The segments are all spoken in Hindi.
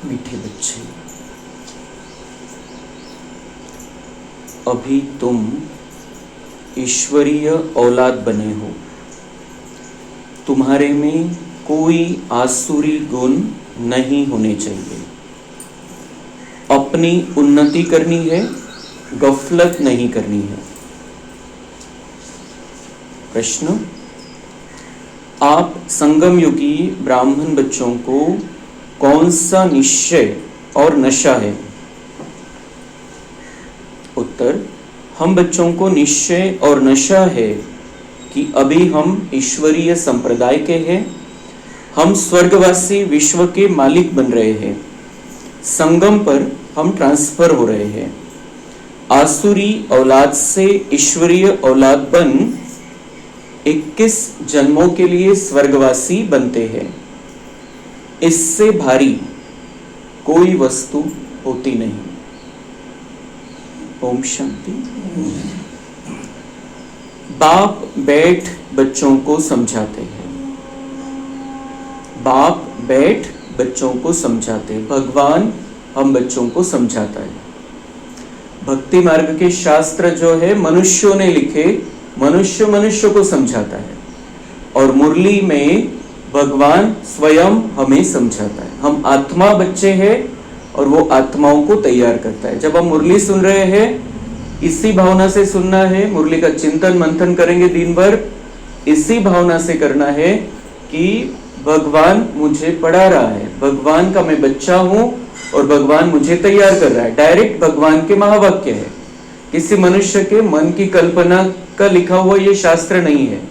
मीठे बच्चे, अभी तुम ईश्वरीय औलाद बने हो। तुम्हारे में कोई आसुरी गुण नहीं होने चाहिए। अपनी उन्नति करनी है, गफलत नहीं करनी है। प्रश्न, आप संगम युगी ब्राह्मण बच्चों को कौन सा निश्चय और नशा है? उत्तर, हम बच्चों को निश्चय और नशा है कि अभी हम ईश्वरीय संप्रदाय के हैं, हम स्वर्गवासी विश्व के मालिक बन रहे हैं। संगम पर हम ट्रांसफर हो रहे हैं। आसुरी औलाद से ईश्वरीय औलाद बन 21 जन्मों के लिए स्वर्गवासी बनते हैं। इससे भारी कोई वस्तु होती नहीं। ओम शांति। बाप बैठ बच्चों को समझाते हैं। बाप बैठ बच्चों को समझाते हैं। भगवान हम बच्चों को समझाता है। भक्ति मार्ग के शास्त्र जो है मनुष्यों ने लिखे, मनुष्य को समझाता है, और मुरली में भगवान स्वयं हमें समझाता है। हम आत्मा बच्चे हैं और वो आत्माओं को तैयार करता है। जब हम मुरली सुन रहे हैं, इसी भावना से सुनना है। मुरली का चिंतन मंथन करेंगे दिन भर, इसी भावना से करना है कि भगवान मुझे पढ़ा रहा है, भगवान का मैं बच्चा हूं और भगवान मुझे तैयार कर रहा है। डायरेक्ट भगवान के महावाक्य है, किसी मनुष्य के मन की कल्पना का लिखा हुआ ये शास्त्र नहीं है।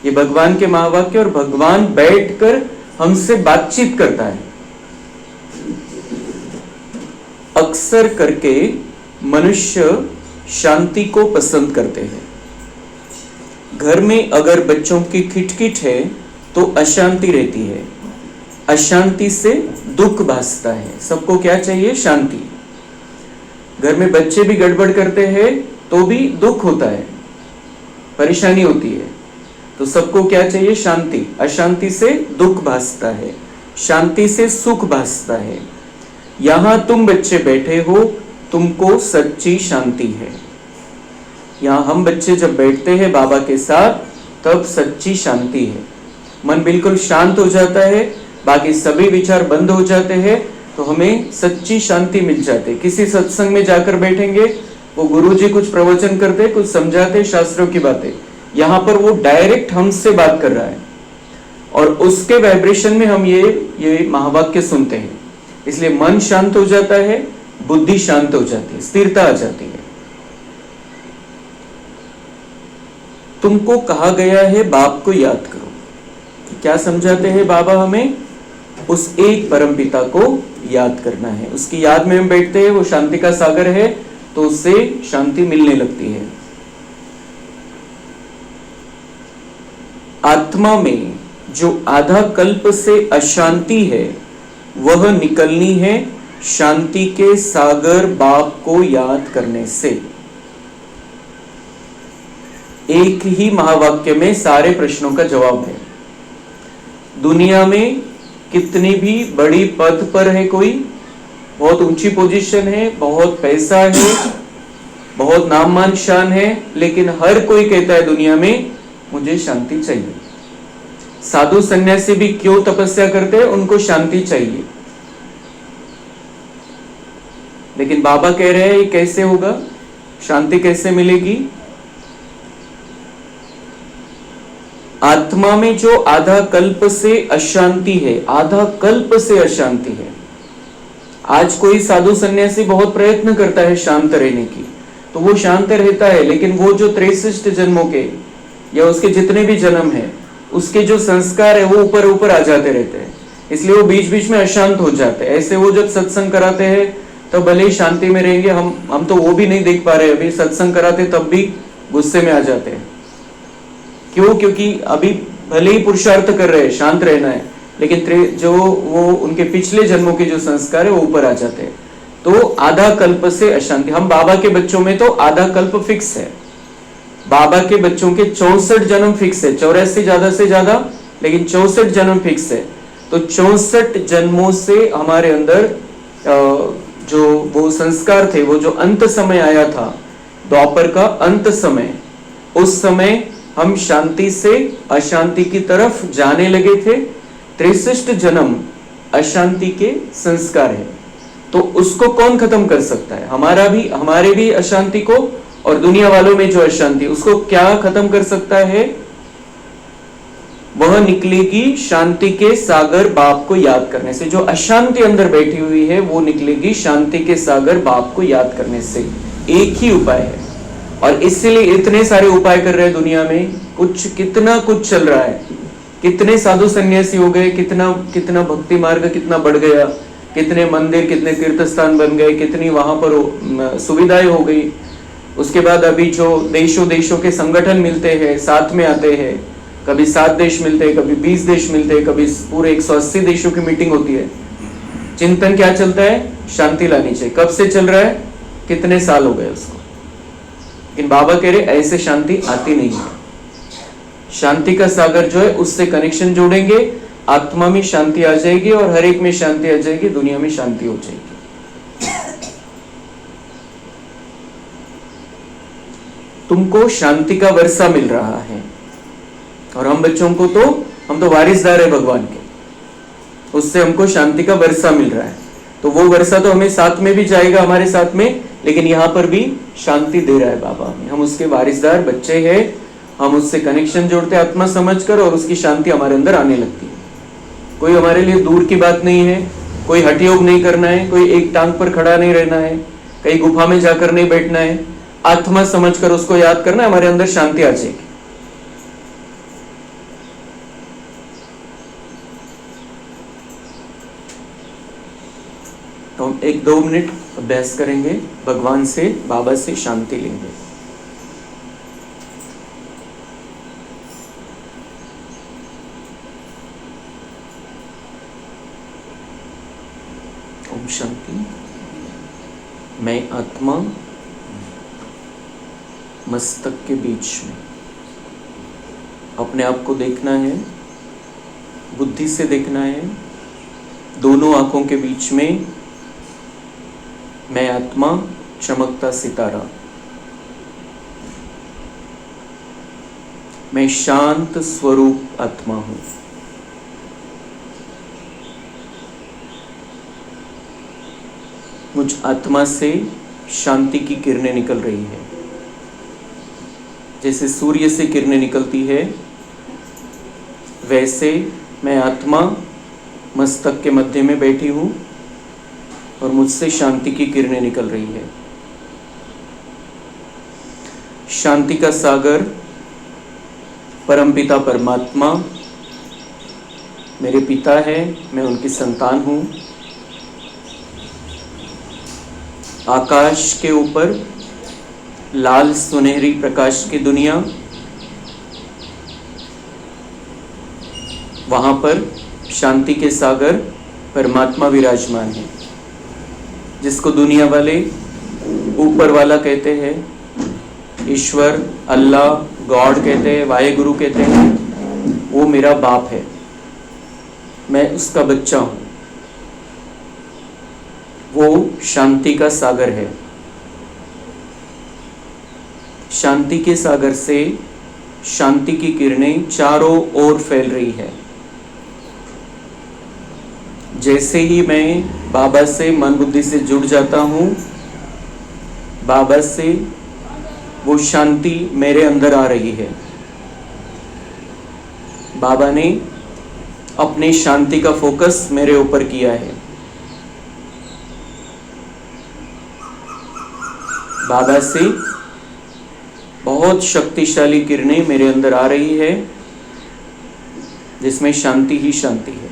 ये भगवान के महावाक्य, और भगवान बैठकर हमसे बातचीत करता है। अक्सर करके मनुष्य शांति को पसंद करते हैं। घर में अगर बच्चों की खिटखिट है तो अशांति रहती है। अशांति से दुख भासता है। सबको क्या चाहिए? शांति। घर में बच्चे भी गड़बड़ करते हैं तो भी दुख होता है, परेशानी होती है। तो सबको क्या चाहिए? शांति। अशांति से दुख भासता है, शांति से सुख भासता है। यहां तुम बच्चे बैठे हो, तुमको सच्ची शांति है। यहां हम बच्चे जब बैठते हैं बाबा के साथ, तब सच्ची शांति है। मन बिल्कुल शांत हो जाता है, बाकी सभी विचार बंद हो जाते हैं, तो हमें सच्ची शांति मिल जाती है। किसी सत्संग में जाकर बैठेंगे, वो गुरुजी कुछ प्रवचन करते, कुछ समझाते शास्त्रों की बातें, यहाँ पर वो डायरेक्ट हमसे बात कर रहा है, और उसके वाइब्रेशन में हम ये महावाक्य सुनते हैं। इसलिए मन शांत हो जाता है, बुद्धि शांत हो जाती है, स्थिरता आ जाती है। तुमको कहा गया है बाप को याद करो। क्या समझाते हैं बाबा हमें? उस एक परमपिता को याद करना है। उसकी याद में हम बैठते हैं, वो शांति का सागर है, तो उससे शांति मिलने लगती है। आत्मा में जो आधा कल्प से अशांति है, वह निकलनी है शांति के सागर बाप को याद करने से। एक ही महावाक्य में सारे प्रश्नों का जवाब है। दुनिया में कितनी भी बड़ी पद पर है, कोई बहुत ऊंची पोजीशन है, बहुत पैसा है, बहुत नाम मान शान है, लेकिन हर कोई कहता है दुनिया में मुझे शांति चाहिए। साधु सन्यासी भी क्यों तपस्या करते हैं? उनको शांति चाहिए। लेकिन बाबा कह रहे हैं ये कैसे होगा? शांति कैसे मिलेगी? आत्मा में जो आधा कल्प से अशांति है, आधा कल्प से अशांति है। आज कोई साधु सन्यासी बहुत प्रयत्न करता है शांत रहने की, तो वो शांत रहता है, लेकिन वो जो 63 जन्मों के या उसके जितने भी जन्म है, उसके जो संस्कार है वो ऊपर ऊपर आ जाते रहते हैं, इसलिए वो बीच बीच में अशांत हो जाते हैं। ऐसे वो जब सत्संग कराते हैं तो भले ही शांति में रहेंगे, हम तो वो भी नहीं देख पा रहे, अभी सत्संग कराते तब भी गुस्से में आ जाते हैं। क्यों? क्योंकि अभी भले ही पुरुषार्थ कर रहे हैं, शांत रहना है, लेकिन जो वो उनके पिछले जन्मों के जो संस्कार है वो ऊपर आ जाते हैं। तो आधा कल्प से अशांति। हम बाबा के बच्चों में तो आधा कल्प फिक्स है। बाबा के बच्चों के 64 जन्म फिक्स है, 84 ज्यादा से ज्यादा, लेकिन 64 जन्म फिक्स है। तो 64 जन्मों से हमारे अंदर जो वो संस्कार थे, वो जो अंत समय आया था, द्वापर का अंत समय, उस समय हम शांति से अशांति की तरफ जाने लगे थे। 63 जन्म अशांति के संस्कार है, तो उसको कौन खत्म कर सकता है? हमारे भी अशांति को, और दुनिया वालों में जो अशांति, उसको क्या खत्म कर सकता है? वह निकलेगी शांति के सागर बाप को याद करने से। जो अशांति अंदर बैठी हुई है वो निकलेगी शांति के सागर बाप को याद करने से। एक ही उपाय है, और इसलिए इतने सारे उपाय कर रहे हैं दुनिया में। कितना कुछ चल रहा है, कितने साधु सन्यासी हो गए, कितना भक्ति मार्ग कितना बढ़ गया, कितने मंदिर, कितने तीर्थ स्थान बन गए, कितनी वहां पर सुविधाएं हो गई। उसके बाद अभी जो देशों के संगठन मिलते हैं, साथ में आते हैं, कभी 7 देश मिलते हैं, कभी 20 देश मिलते हैं, कभी पूरे 180 देशों की मीटिंग होती है। चिंतन क्या चलता है? शांति लानी चाहिए। कब से चल रहा है? कितने साल हो गए उसको। लेकिन बाबा कह रहे ऐसे शांति आती नहीं है। शांति का सागर जो है, उससे कनेक्शन जोड़ेंगे, आत्मा में शांति आ जाएगी, और हर एक में शांति आ जाएगी, दुनिया में शांति हो जाएगी। तुमको शांति का वर्षा मिल रहा है, और हम बच्चों को तो, हम तो वारिसदार है भगवान के, उससे हमको शांति का वर्षा मिल रहा है। तो वो वर्षा तो हमें साथ में भी जाएगा, हमारे साथ में, लेकिन यहाँ पर भी शांति दे रहा है बाबा हमें। हम उसके वारिसदार बच्चे हैं, हम उससे कनेक्शन जोड़ते हैं आत्मा समझकर, और उसकी शांति हमारे अंदर आने लगती है। कोई हमारे लिए दूर की बात नहीं है, कोई हठ योग नहीं करना है, कोई एक टांग पर खड़ा नहीं रहना है, कहीं गुफा में जाकर नहीं बैठना है, आत्मा समझकर उसको याद करना है, हमारे अंदर शांति आ जाएगी। तो हम 1-2 मिनट अभ्यास करेंगे, भगवान से, बाबा से शांति लेंगे। ओम शांति। मैं आत्मा मस्तक के बीच में, अपने आप को देखना है, बुद्धि से देखना है, दोनों आंखों के बीच में मैं आत्मा चमकता सितारा, मैं शांत स्वरूप आत्मा हूं। मुझ आत्मा से शांति की किरणें निकल रही है, जैसे सूर्य से किरणें निकलती है, वैसे मैं आत्मा मस्तक के मध्य में बैठी हूं, और मुझसे शांति की किरणें निकल रही है। शांति का सागर परमपिता परमात्मा मेरे पिता है, मैं उनकी संतान हूं। आकाश के ऊपर लाल सुनहरी प्रकाश की दुनिया, वहां पर शांति के सागर परमात्मा विराजमान है, जिसको दुनिया वाले ऊपर वाला कहते हैं, ईश्वर, अल्लाह, गॉड कहते हैं, वाहेगुरु कहते हैं। वो मेरा बाप है, मैं उसका बच्चा हूं। वो शांति का सागर है। शांति के सागर से शांति की किरणें चारों ओर फैल रही है। जैसे ही मैं बाबा से मन बुद्धि से जुड़ जाता हूं, बाबा से वो शांति मेरे अंदर आ रही है। बाबा ने अपनी शांति का फोकस मेरे ऊपर किया है। बाबा से बहुत शक्तिशाली किरणें मेरे अंदर आ रही है, जिसमें शांति ही शांति है।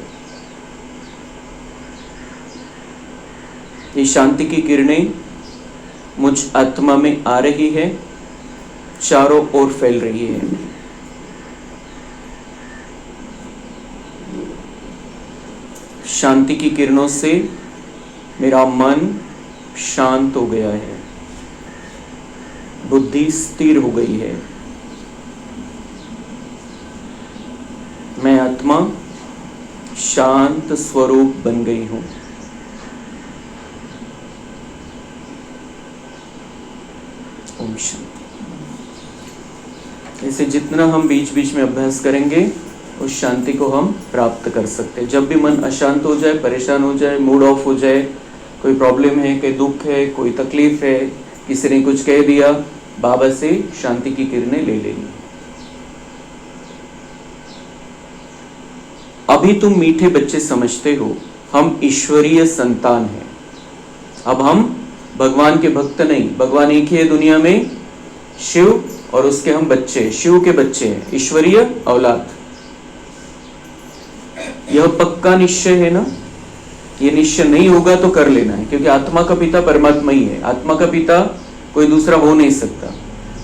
ये शांति की किरणें मुझ आत्मा में आ रही है, चारों ओर फैल रही है। शांति की किरणों से मेरा मन शांत हो गया है, बुद्धि स्थिर हो गई है। मैं आत्मा शांत स्वरूप बन गई हूं। ओम शांति। इसे जितना हम बीच बीच में अभ्यास करेंगे उस शांति को हम प्राप्त कर सकते हैं। जब भी मन अशांत हो जाए, परेशान हो जाए, मूड ऑफ हो जाए, कोई प्रॉब्लम है, कोई दुख है, कोई तकलीफ है, किसी ने कुछ कह दिया, बाबा से शांति की किरणें ले लेनी। अभी तुम मीठे बच्चे समझते हो, हम ईश्वरीय संतान हैं। अब हम भगवान के भक्त नहीं, भगवान एक ही है दुनिया में, शिव, और उसके हम बच्चे, शिव के बच्चे हैं, ईश्वरीय औलाद। यह पक्का निश्चय है ना? ये निश्चय नहीं होगा तो कर लेना है, क्योंकि आत्मा का पिता परमात्मा ही है। आत्मा का पिता कोई दूसरा हो नहीं सकता।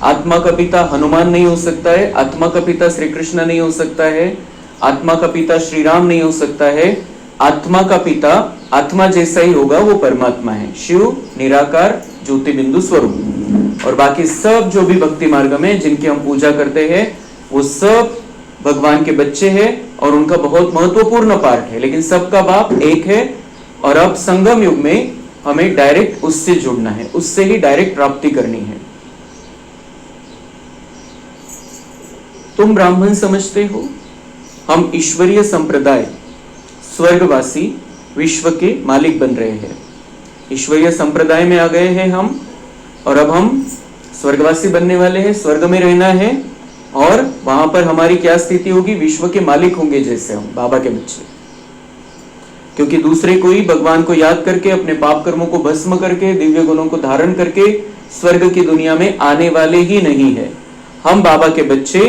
आत्मा का पिता हनुमान नहीं हो सकता है, आत्मा का पिता श्री कृष्ण नहीं हो सकता है, आत्मा का पिता श्री राम नहीं हो सकता है। आत्मा का पिता आत्मा जैसा ही होगा, वो परमात्मा है, शिव, निराकार, ज्योति बिंदु स्वरूप। और बाकी सब जो भी भक्ति मार्ग में जिनकी हम पूजा करते हैं, वो सब भगवान के बच्चे हैं और उनका बहुत महत्वपूर्ण पार्ट है, लेकिन सबका बाप एक है। और अब संगम युग में हमें डायरेक्ट उससे जुड़ना है, उससे ही डायरेक्ट प्राप्ति करनी है। तुम ब्राह्मण समझते हो, हम ईश्वरीय संप्रदाय, स्वर्गवासी, विश्व के मालिक बन रहे हैं। ईश्वरीय संप्रदाय में आ गए हैं हम, और अब हम स्वर्गवासी बनने वाले हैं, स्वर्ग में रहना है। और वहां पर हमारी क्या स्थिति होगी? विश्व के मालिक होंगे जैसे हम, बाबा के बच्चे। क्योंकि दूसरे कोई भगवान को याद करके, अपने पाप कर्मों को भस्म करके, दिव्य गुणों को धारण करके स्वर्ग की दुनिया में आने वाले ही नहीं है। हम बाबा के बच्चे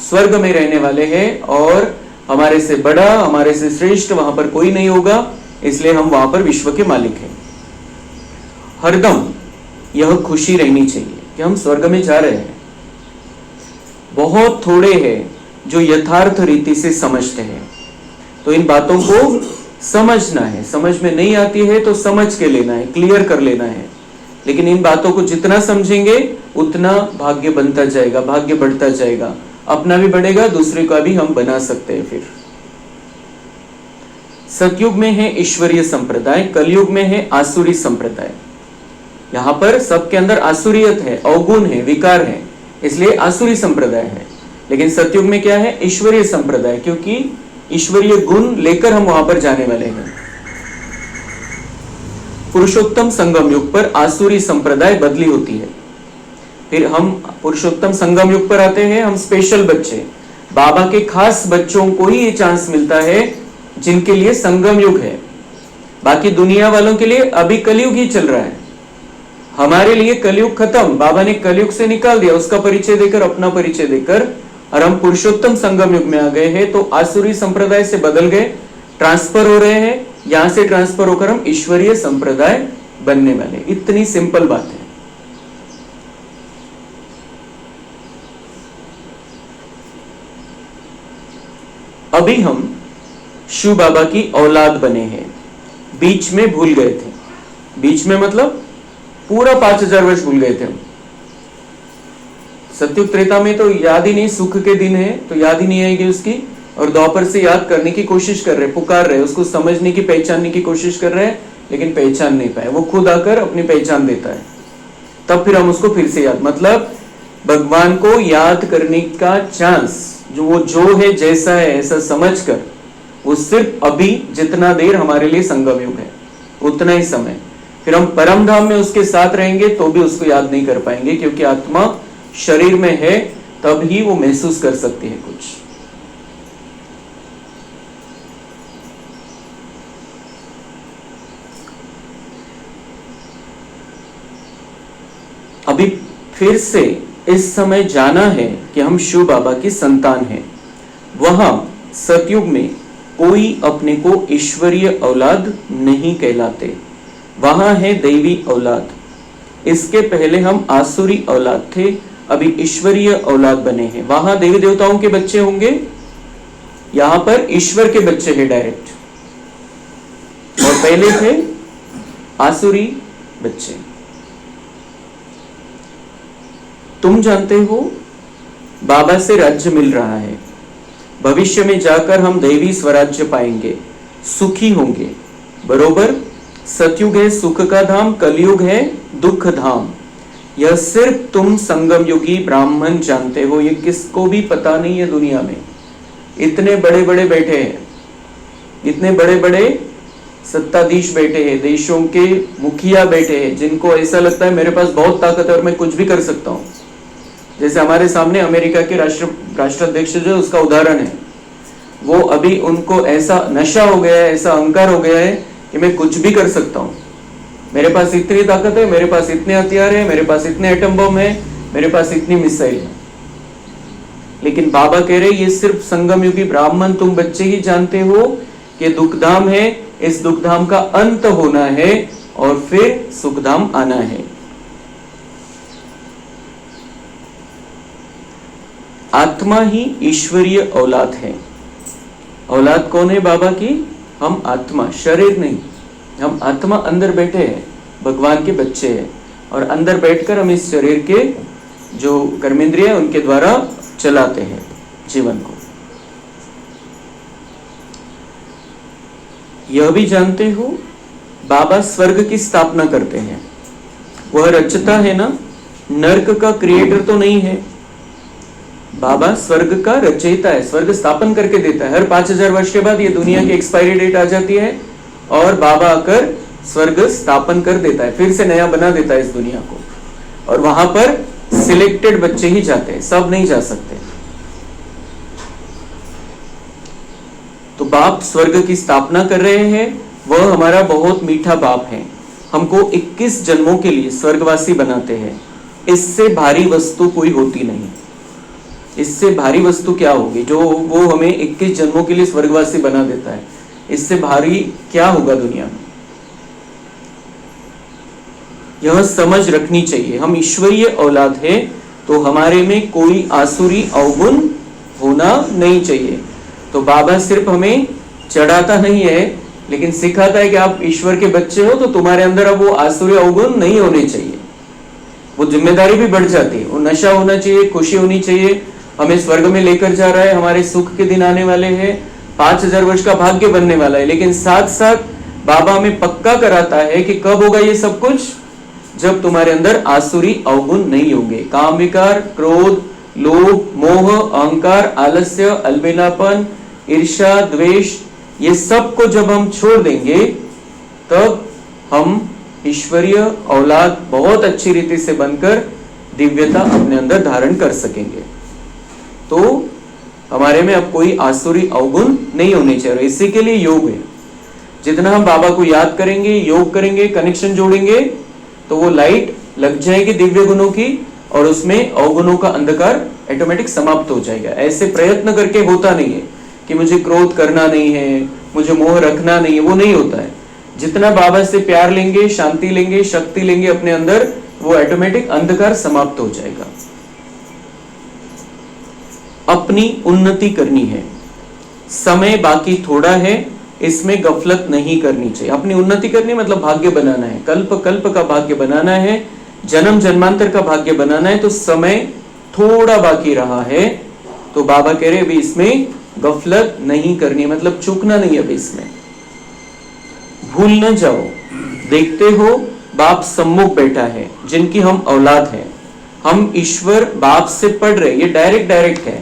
स्वर्ग में रहने वाले हैं, और हमारे से बड़ा, हमारे से श्रेष्ठ वहां पर कोई नहीं होगा, इसलिए हम वहां पर विश्व के मालिक हैं। हरदम यह खुशी रहनी चाहिए कि हम स्वर्ग में जा रहे हैं। बहुत थोड़े हैं जो यथार्थ रीति से समझते हैं, तो इन बातों को समझना है। समझ में नहीं आती है तो समझ के लेना है, क्लियर कर लेना है। लेकिन इन बातों को जितना समझेंगे उतना भाग्य बनता जाएगा, भाग्य बढ़ता जाएगा, अपना भी बढ़ेगा, दूसरे का भी हम बना सकते हैं। फिर सतयुग में है ईश्वरीय संप्रदाय, कलयुग में है आसुरी संप्रदाय। यहां पर सबके अंदर आसुरियत है, अवगुण है, विकार है, इसलिए आसुरी संप्रदाय है। लेकिन सतयुग में क्या है? ईश्वरीय संप्रदाय, क्योंकि ईश्वरीय गुण लेकर हम वहां पर जाने वाले हैं। पुरुषोत्तम संगम युग पर आसुरी संप्रदाय बदली होती है। फिर हम पुरुषोत्तम संगम युग पर आते हैं, हम स्पेशल बच्चे, बाबा के खास बच्चों को ही ये चांस मिलता है जिनके लिए संगम युग है। बाकी दुनिया वालों के लिए अभी कलयुग ही चल रहा है। हमारे लिए कलयुग खत्म, बाबा ने कलयुग से निकाल दिया, उसका परिचय देकर, अपना परिचय देकर, और हम पुरुषोत्तम संगम युग में आ गए हैं। तो आसुरी संप्रदाय से बदल गए, ट्रांसफर हो रहे हैं, यहां से ट्रांसफर होकर हम ईश्वरीय संप्रदाय बनने वाले। इतनी सिंपल बात है। अभी हम शिव बाबा की औलाद बने हैं, बीच में भूल गए थे। बीच में मतलब पूरा 5000 वर्ष भूल गए थे हम। सतयुग त्रेता में तो याद ही नहीं, सुख के दिन है तो याद ही नहीं आएगी उसकी, और द्वापर से याद करने की कोशिश कर रहे, पुकार रहे, उसको समझने की, पहचानने की कोशिश कर रहे हैं, लेकिन पहचान नहीं पाए। वो खुद आकर अपनी पहचान देता है, तब फिर हम उसको फिर से याद, मतलब भगवान को याद करने का चांस, जो वो जो है, जैसा है, ऐसा समझ कर, वो सिर्फ अभी जितना देर हमारे लिए संगम युग है उतना ही समय। फिर हम परम धाम में उसके साथ रहेंगे तो भी उसको याद नहीं कर पाएंगे, क्योंकि आत्मा शरीर में है, तब ही वो महसूस कर सकती है कुछ। अभी फिर से इस समय जाना है कि हम शिव बाबा की संतान हैं। वहां सतयुग में कोई अपने को ईश्वरीय औलाद नहीं कहलाते, वहां है दैवी औलाद। इसके पहले हम आसुरी औलाद थे, अभी ईश्वरीय औलाद बने हैं। वहां देवी देवताओं के बच्चे होंगे, यहां पर ईश्वर के बच्चे हैं डायरेक्ट, और पहले थे आसुरी बच्चे। तुम जानते हो बाबा से राज्य मिल रहा है, भविष्य में जाकर हम दैवी स्वराज्य पाएंगे, सुखी होंगे, बरोबर। सतयुग है सुख का धाम, कलयुग है दुख धाम। यह सिर्फ तुम संगम युगी ब्राह्मण जानते हो, ये किसको भी पता नहीं है दुनिया में। इतने बड़े बड़े बैठे हैं, इतने बड़े बड़े सत्ताधीश बैठे हैं, देशों के मुखिया बैठे हैं, जिनको ऐसा लगता है मेरे पास बहुत ताकत है और मैं कुछ भी कर सकता हूं। जैसे हमारे सामने अमेरिका के राष्ट्राध्यक्ष जो उसका उदाहरण है, वो अभी उनको ऐसा नशा हो गया है, ऐसा अहंकार हो गया है कि मैं कुछ भी कर सकता हूं, मेरे पास इतनी ताकत है, मेरे पास इतने हथियार है, मेरे पास इतने एटम बम है, मेरे पास इतनी मिसाइल है। लेकिन बाबा कह रहे ये सिर्फ संगम युगी ब्राह्मण तुम बच्चे ही जानते हो कि दुखधाम है, इस दुखधाम का अंत होना है और फिर सुखधाम आना है। आत्मा ही ईश्वरीय औलाद है। औलाद कौन है बाबा की? हम आत्मा, शरीर नहीं। हम आत्मा अंदर बैठे हैं, भगवान के बच्चे हैं, और अंदर बैठकर हम इस शरीर के जो कर्मेंद्रिय उनके द्वारा चलाते हैं जीवन को। यह भी जानते हो बाबा स्वर्ग की स्थापना करते हैं। वह रचता है ना, नर्क का क्रिएटर तो नहीं है। बाबा स्वर्ग का रचयिता है, स्वर्ग स्थापन करके देता है। हर 5000 वर्ष के बाद ये दुनिया की एक्सपायरी डेट आ जाती है और बाबा आकर स्वर्ग स्थापन कर देता है, फिर से नया बना देता है इस दुनिया को। और वहां पर सिलेक्टेड बच्चे ही जाते हैं, सब नहीं जा सकते। तो बाप स्वर्ग की स्थापना कर रहे हैं, वह हमारा बहुत मीठा बाप है। हमको 21 जन्मों के लिए स्वर्गवासी बनाते हैं। इससे भारी वस्तु कोई होती नहीं। इससे भारी वस्तु क्या होगी जो वो हमें 21 जन्मों के लिए स्वर्गवासी बना देता है? इससे भारी क्या होगा दुनिया में? यह समझ रखनी चाहिए, हम ईश्वरीय औलाद है तो हमारे में कोई आसुरी अवगुण होना नहीं चाहिए। तो बाबा सिर्फ हमें चढ़ाता नहीं है, लेकिन सिखाता है कि आप ईश्वर के बच्चे हो तो तुम्हारे अंदर अब वो आसुरी अवगुण नहीं होने चाहिए। वो जिम्मेदारी भी बढ़ जाती है, वो नशा होना चाहिए, खुशी होनी चाहिए, हमें स्वर्ग में लेकर जा रहा है, हमारे सुख के दिन आने वाले हैं, 5000 वर्ष का भाग्य बनने वाला है। लेकिन साथ साथ बाबा हमें पक्का कराता है कि कब होगा ये सब कुछ? जब तुम्हारे अंदर आसुरी अवगुण नहीं होंगे। काम विकार, क्रोध, लोभ, मोह, अहंकार, आलस्य, अलबेलापन, ईर्ष्या, द्वेष, ये सब को जब हम छोड़ देंगे तब हम ईश्वरीय औलाद बहुत अच्छी रीति से बनकर दिव्यता अपने अंदर धारण कर सकेंगे। तो हमारे में अब कोई आसुरी अवगुण नहीं होने चाहिए। इसी के लिए योग है। जितना हम बाबा को याद करेंगे, योग करेंगे, कनेक्शन जोड़ेंगे, तो वो लाइट लग जाएगी दिव्य गुणों की और उसमें अवगुणों का अंधकार ऑटोमेटिक समाप्त हो जाएगा। ऐसे प्रयत्न करके होता नहीं है कि मुझे क्रोध करना नहीं है, मुझे मोह रखना नहीं है, वो नहीं होता है। जितना बाबा से प्यार लेंगे, शांति लेंगे, शक्ति लेंगे अपने अंदर, वो ऑटोमेटिक अंधकार समाप्त हो जाएगा। अपनी उन्नति करनी है, समय बाकी थोड़ा है, इसमें गफलत नहीं करनी चाहिए। अपनी उन्नति करनी मतलब भाग्य बनाना है, कल्प कल्प का भाग्य बनाना है, जन्म जन्मांतर का भाग्य बनाना है। तो समय थोड़ा बाकी रहा है तो बाबा कह रहे अभी इसमें गफलत नहीं करनी, मतलब चूकना नहीं है। अभी इसमें भूल न जाओ। देखते हो बाप सम्मुख बैठा है, जिनकी हम औलाद हैं। हम ईश्वर बाप से पढ़ रहे, ये डायरेक्ट है,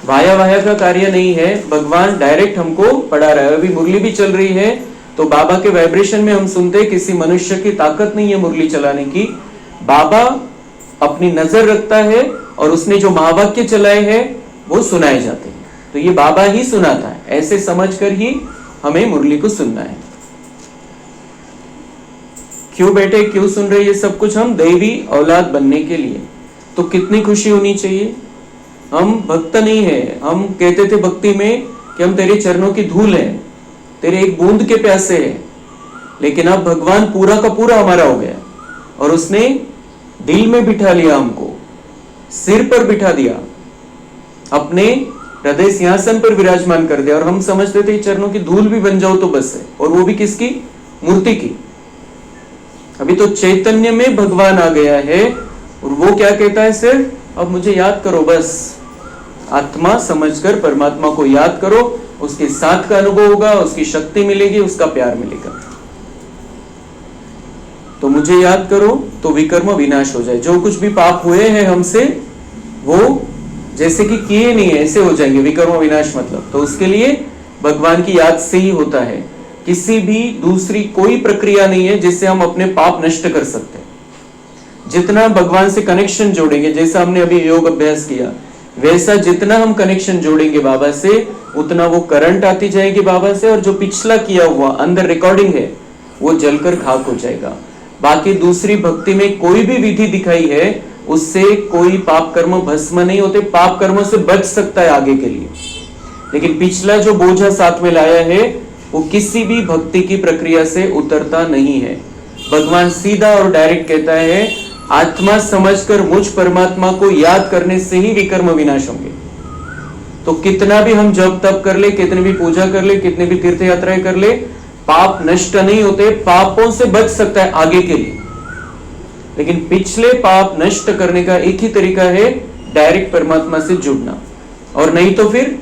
वाया वाया का कार्य नहीं है। भगवान डायरेक्ट हमको पढ़ा रहा है। अभी मुरली भी चल रही है तो बाबा के वाइब्रेशन में हम सुनते हैं, किसी मनुष्य की ताकत नहीं है मुरली चलाने की। बाबा अपनी नजर रखता है और उसने जो महावाक्य चलाए हैं वो सुनाए जाते हैं। तो ये बाबा ही सुनाता है, ऐसे समझकर ही हमें मुरली को सुनना है। क्यों बैठे, क्यों सुन रहे? ये सब कुछ हम दैवी औलाद बनने के लिए। तो कितनी खुशी होनी चाहिए। हम भक्त नहीं है, हम कहते थे भक्ति में कि हम तेरे चरणों की धूल है, तेरे एक बूंद के प्यासे है। लेकिन अब भगवान पूरा का पूरा हमारा हो गया और उसने दिल में बिठा लिया, हमको सिर पर बिठा दिया, अपने हृदय सिंहासन पर विराजमान कर दिया। और हम समझते थे चरणों की धूल भी बन जाओ तो बस है, और वो भी किसकी? मूर्ति की। अभी तो चैतन्य में भगवान आ गया है और वो क्या कहता है? सिर्फ अब मुझे याद करो, बस आत्मा समझकर परमात्मा को याद करो, उसके साथ का अनुभव होगा, उसकी शक्ति मिलेगी, उसका प्यार मिलेगा। तो मुझे याद करो, तो विकर्म विनाश हो जाए। जो कुछ भी पाप हुए हैं हमसे, वो जैसे कि किए नहीं है ऐसे हो जाएंगे, विकर्म विनाश मतलब। तो उसके लिए भगवान की याद से ही होता है। किसी भी दूसरी कोई प्रक्रिया नहीं है जिससे हम अपने पाप नष्ट कर सकते हैं। जितना भगवान से कनेक्शन जोड़ेंगे, जैसा हमने अभी योग अभ्यास किया, वैसा जितना हम कनेक्शन जोड़ेंगे बाबा से, उतना वो करंट आती जाएगी बाबा से, और जो पिछला किया हुआ अंदर रिकॉर्डिंग है वो जलकर खाक हो जाएगा। बाकी दूसरी भक्ति में कोई भी विधि दिखाई है, उससे कोई पाप कर्म भस्म नहीं होते। पाप कर्मों से बच सकता है आगे के लिए, लेकिन पिछला जो बोझा साथ में लाया है वो किसी भी भक्ति की प्रक्रिया से उतरता नहीं है। भगवान सीधा और डायरेक्ट कहता है, आत्मा समझकर मुझ परमात्मा को याद करने से ही विकर्म विनाश होंगे। तो कितना भी हम जप तप कर ले, कितनी भी पूजा कर ले, कितनी भी तीर्थ यात्राएं कर ले, पाप नष्ट नहीं होते। पापों से बच सकता है आगे के लिए, लेकिन पिछले पाप नष्ट करने का एक ही तरीका है, डायरेक्ट परमात्मा से जुड़ना, और नहीं तो फिर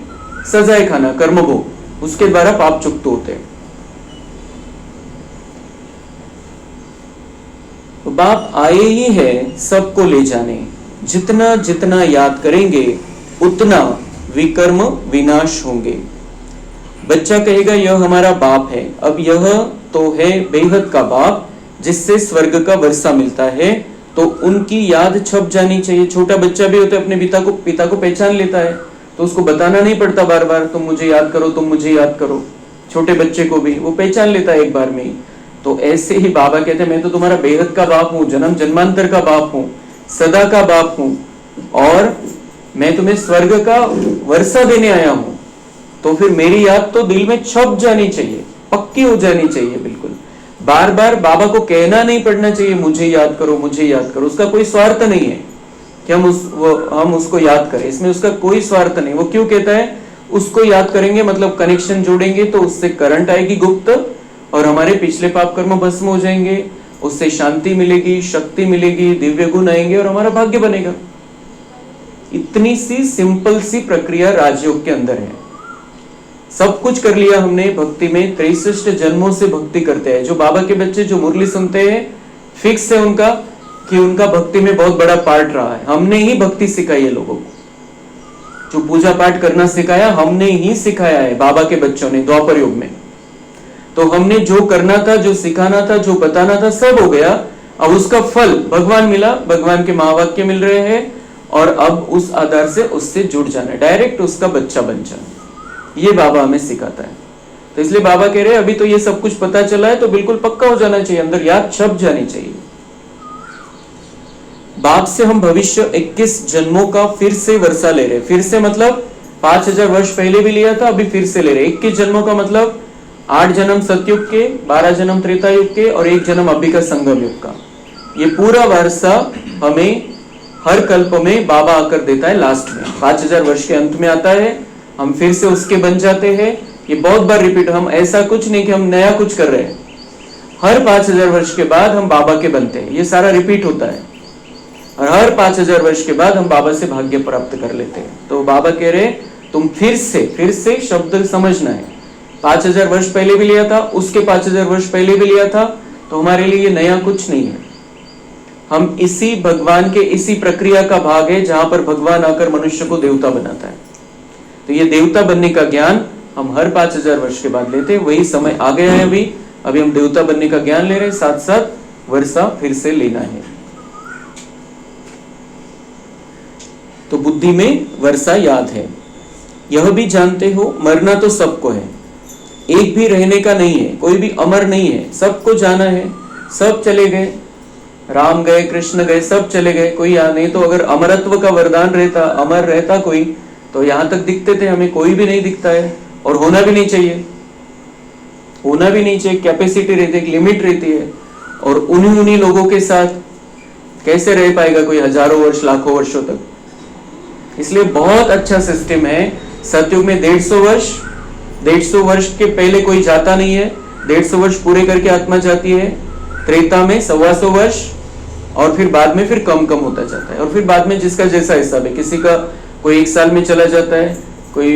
सजाए खाना, कर्मभोग, उसके द्वारा पाप चुक्त होते हैं। तो बाप आए ही है सबको ले जाने, जितना जितना याद करेंगे उतना विकर्म विनाश होंगे। बच्चा कहेगा यह हमारा बाप है। अब यह तो है बेहद का बाप, जिससे स्वर्ग का वर्षा मिलता है, तो उनकी याद छप जानी चाहिए। छोटा बच्चा भी होता है, अपने पिता को पहचान लेता है, तो उसको बताना नहीं पड़ता बार बार, तुम मुझे याद करो, तुम मुझे याद करो। छोटे बच्चे को भी वो पहचान लेता है एक बार में ही। तो ऐसे ही बाबा कहते हैं, मैं तो तुम्हारा बेहद का बाप हूँ, जन्म जन्मांतर का बाप हूँ, सदा का बाप हूँ, और मैं तुम्हें स्वर्ग का वर्षा देने आया हूँ। तो फिर मेरी याद तो दिल में छप जानी चाहिए, पक्की हो जानी चाहिए बिल्कुल। बार बार बाबा को कहना नहीं पड़ना चाहिए, मुझे याद करो, मुझे याद करो। उसका कोई स्वार्थ नहीं है कि हम उसको याद करें, इसमें उसका कोई स्वार्थ नहीं। वो क्यों कहता है, उसको याद करेंगे मतलब कनेक्शन जोड़ेंगे तो उससे करंट आएगी गुप्त, और हमारे पिछले पाप कर्म भस्म हो जाएंगे, उससे शांति मिलेगी, शक्ति मिलेगी, दिव्य गुण आएंगे और हमारा भाग्य बनेगा। इतनी सी सिंपल सी प्रक्रिया राजयोग के अंदर है। सब कुछ कर लिया हमने भक्ति में, 63 जन्मों से भक्ति करते हैं। जो बाबा के बच्चे जो मुरली सुनते हैं, फिक्स है उनका कि उनका भक्ति में बहुत बड़ा पार्ट रहा है। हमने ही भक्ति सिखाई है लोगों को, जो पूजा पाठ करना सिखाया हमने ही सिखाया है, बाबा के बच्चों ने द्वापर युग में। तो हमने जो करना था, जो सिखाना था, जो बताना था, सब हो गया। अब उसका फल भगवान मिला, भगवान के महावाक्य मिल रहे हैं, और अब उस आधार से उससे जुड़ जाना, डायरेक्ट उसका बच्चा बन जाना, ये बाबा हमें सिखाता है। तो इसलिए बाबा कह रहे हैं, अभी तो ये सब कुछ पता चला है, तो बिल्कुल पक्का हो जाना चाहिए, अंदर याद छप जानी चाहिए। बाप से हम भविष्य 21 जन्मों का फिर से वर्षा ले रहे। फिर से मतलब 5000 वर्ष पहले भी लिया था, अभी फिर से ले रहे। 21 जन्मों का मतलब 8 जन्म सतयुग के, 12 जन्म त्रेता युग के, और 1 जन्म अभी का संगम युग का। ये पूरा वर्षा हमें हर कल्प में बाबा आकर देता है। लास्ट में 5000 वर्ष के अंत में आता है, हम फिर से उसके बन जाते हैं। ये बहुत बार रिपीट, हम ऐसा कुछ नहीं कि हम नया कुछ कर रहे हैं, हर 5000 वर्ष के बाद हम बाबा के बनते हैं। ये सारा रिपीट होता है, और हर 5000 वर्ष के बाद हम बाबा से भाग्य प्राप्त कर लेते हैं। तो बाबा कह रहे तुम फिर से शब्द समझना है। 5000 वर्ष पहले भी लिया था, उसके 5000 वर्ष पहले भी लिया था, तो हमारे लिए ये नया कुछ नहीं है। हम इसी भगवान के इसी प्रक्रिया का भाग है, जहां पर भगवान आकर मनुष्य को देवता बनाता है। तो ये देवता बनने का ज्ञान हम हर 5000 वर्ष के बाद लेते हैं। वही समय आ गया है अभी हम देवता बनने का ज्ञान ले रहे हैं, साथ साथ वर्षा फिर से लेना है। तो बुद्धि में वर्षा याद है। यह भी जानते हो, मरना तो सबको है, एक भी रहने का नहीं है, कोई भी अमर नहीं है, सबको जाना है। सब चले गए, राम गए, कृष्ण गए, सब चले गए, कोई यहाँ नहीं। तो अगर अमरत्व का वरदान रहता, अमर रहता कोई, तो यहां तक दिखते थे, हमें कोई भी नहीं दिखता है, और होना भी नहीं चाहिए, होना भी नहीं चाहिए। कैपेसिटी रहती है, एक लिमिट रहती है, और उन्हीं लोगों के साथ कैसे रह पाएगा कोई हजारों वर्ष, लाखों वर्षों तक। इसलिए बहुत अच्छा सिस्टम है। सतयुग में 150 वर्ष के पहले कोई जाता नहीं है, 150 वर्ष पूरे करके आत्मा जाती है। त्रेता में 125 वर्ष, और फिर बाद में फिर कम होता जाता है, और फिर बाद में जिसका जैसा हिसाब है, किसी का कोई 1 साल में चला जाता है, कोई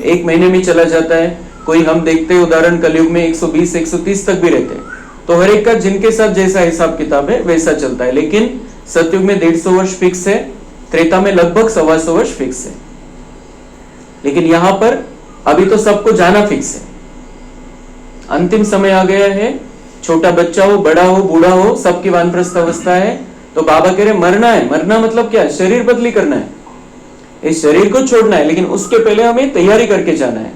1 महीने में चला जाता है, कोई हम देखते हैं उदाहरण कलयुग में 120-130 तक भी रहते हैं। तो हर एक का जिनके साथ जैसा हिसाब किताब है वैसा चलता है। लेकिन सतयुग में 150 वर्ष फिक्स है, त्रेता में लगभग 125 वर्ष फिक्स है। लेकिन यहां पर अभी तो सबको जाना फिक्स है, अंतिम समय आ गया है। छोटा बच्चा हो, बड़ा हो, बूढ़ा हो, सबकी वानप्रस्थ अवस्था है। तो बाबा कह रहे मरना है। मरना मतलब क्या है? शरीर बदली करना है, इस शरीर को छोड़ना है। लेकिन उसके पहले हमें तैयारी करके जाना है।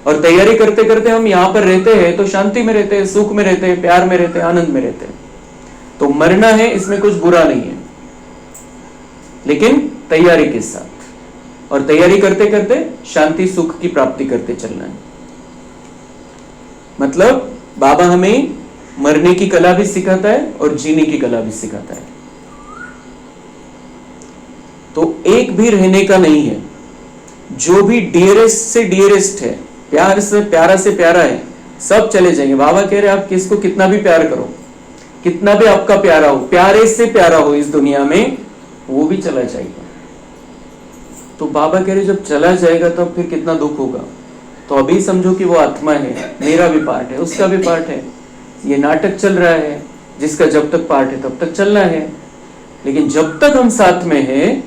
और तैयारी करते करते हम यहां पर रहते हैं तो शांति में रहते हैं, सुख में रहते हैं, प्यार में रहते हैं, आनंद में रहते हैं। तो मरना है, इसमें कुछ बुरा नहीं है, लेकिन तैयारी के साथ। और तैयारी करते करते शांति सुख की प्राप्ति करते चलना है। मतलब बाबा हमें मरने की कला भी सिखाता है और जीने की कला भी सिखाता है। तो एक भी रहने का नहीं है। जो भी डियरेस्ट से डियरेस्ट है, प्यार से प्यारा है, सब चले जाएंगे। बाबा कह रहे आप किसको कितना भी प्यार करो, कितना भी आपका प्यारा हो, प्यारे से प्यारा हो इस दुनिया में, वो भी चला जाएगा। तो बाबा कह रहे जब चला जाएगा तब फिर कितना दुख होगा। तो अभी समझो कि वो आत्मा है, मेरा भी पार्ट है, उसका भी पार्ट है। ये नाटक चल रहा है, जिसका जब तक पार्ट है तब तक चलना है। लेकिन जब तक हम साथ में हैं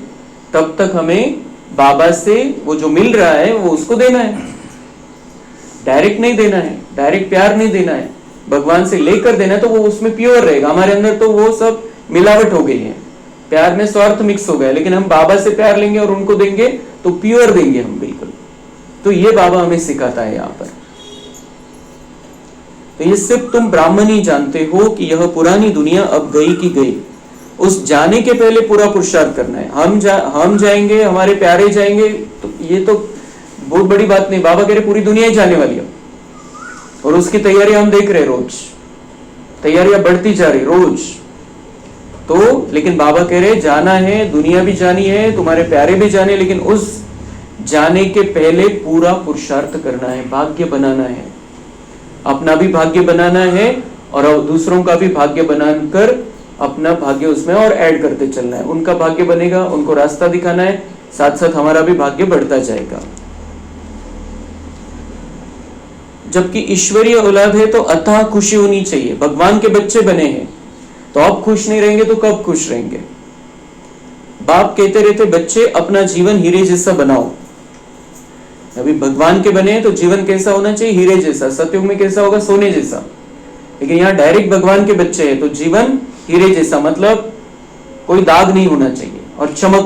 तब तक हमें बाबा से वो जो मिल रहा है वो उसको देना है। डायरेक्ट नहीं देना है, डायरेक्ट प्यार नहीं देना है, भगवान से लेकर देना है। तो वो उसमें प्योर रहेगा। हमारे अंदर तो वो सब मिलावट हो गई है, प्यार में स्वार्थ मिक्स हो गया। लेकिन हम बाबा से प्यार लेंगे और उनको देंगे तो प्योर देंगे हम, बिल्कुल। तो ये बाबा हमें सिखाता है यहाँ पर। तो ये सिर्फ तुम ब्राह्मण ही जानते हो कि यह पुरानी दुनिया अब गई की गई। उस जाने के पहले पूरा पुरुषार्थ करना है। हम जाएंगे, हमारे प्यारे जाएंगे, तो ये तो बहुत बड़ी बात नहीं। बाबा कह रहे पूरी दुनिया ही जाने वाली है और उसकी तैयारी हम देख रहे, रोज तैयारियां बढ़ती जा रही रोज। तो लेकिन बाबा कह रहे जाना है, दुनिया भी जानी है, तुम्हारे प्यारे भी जाने, लेकिन उस जाने के पहले पूरा पुरुषार्थ करना है, भाग्य बनाना है। अपना भी भाग्य बनाना है और दूसरों का भी भाग्य बनाकर अपना भाग्य उसमें और ऐड करते चलना है। उनका भाग्य बनेगा, उनको रास्ता दिखाना है, साथ साथ हमारा भी भाग्य बढ़ता जाएगा। जबकि ईश्वरीय औलाद है तो अथाह खुशी होनी चाहिए। भगवान के बच्चे बने हैं तो अब खुश नहीं रहेंगे तो कब खुश रहेंगे? बाप कहते रहते बच्चे अपना जीवन हीरे जैसा बनाओ। अभी भगवान के बने हैं तो जीवन कैसा होना चाहिए? हीरे जैसा। सतयुग में कैसा होगा? सोने जैसा। लेकिन यहाँ डायरेक्ट भगवान के बच्चे हैं तो जीवन हीरे जैसा, मतलब कोई दाग नहीं होना चाहिए और चमक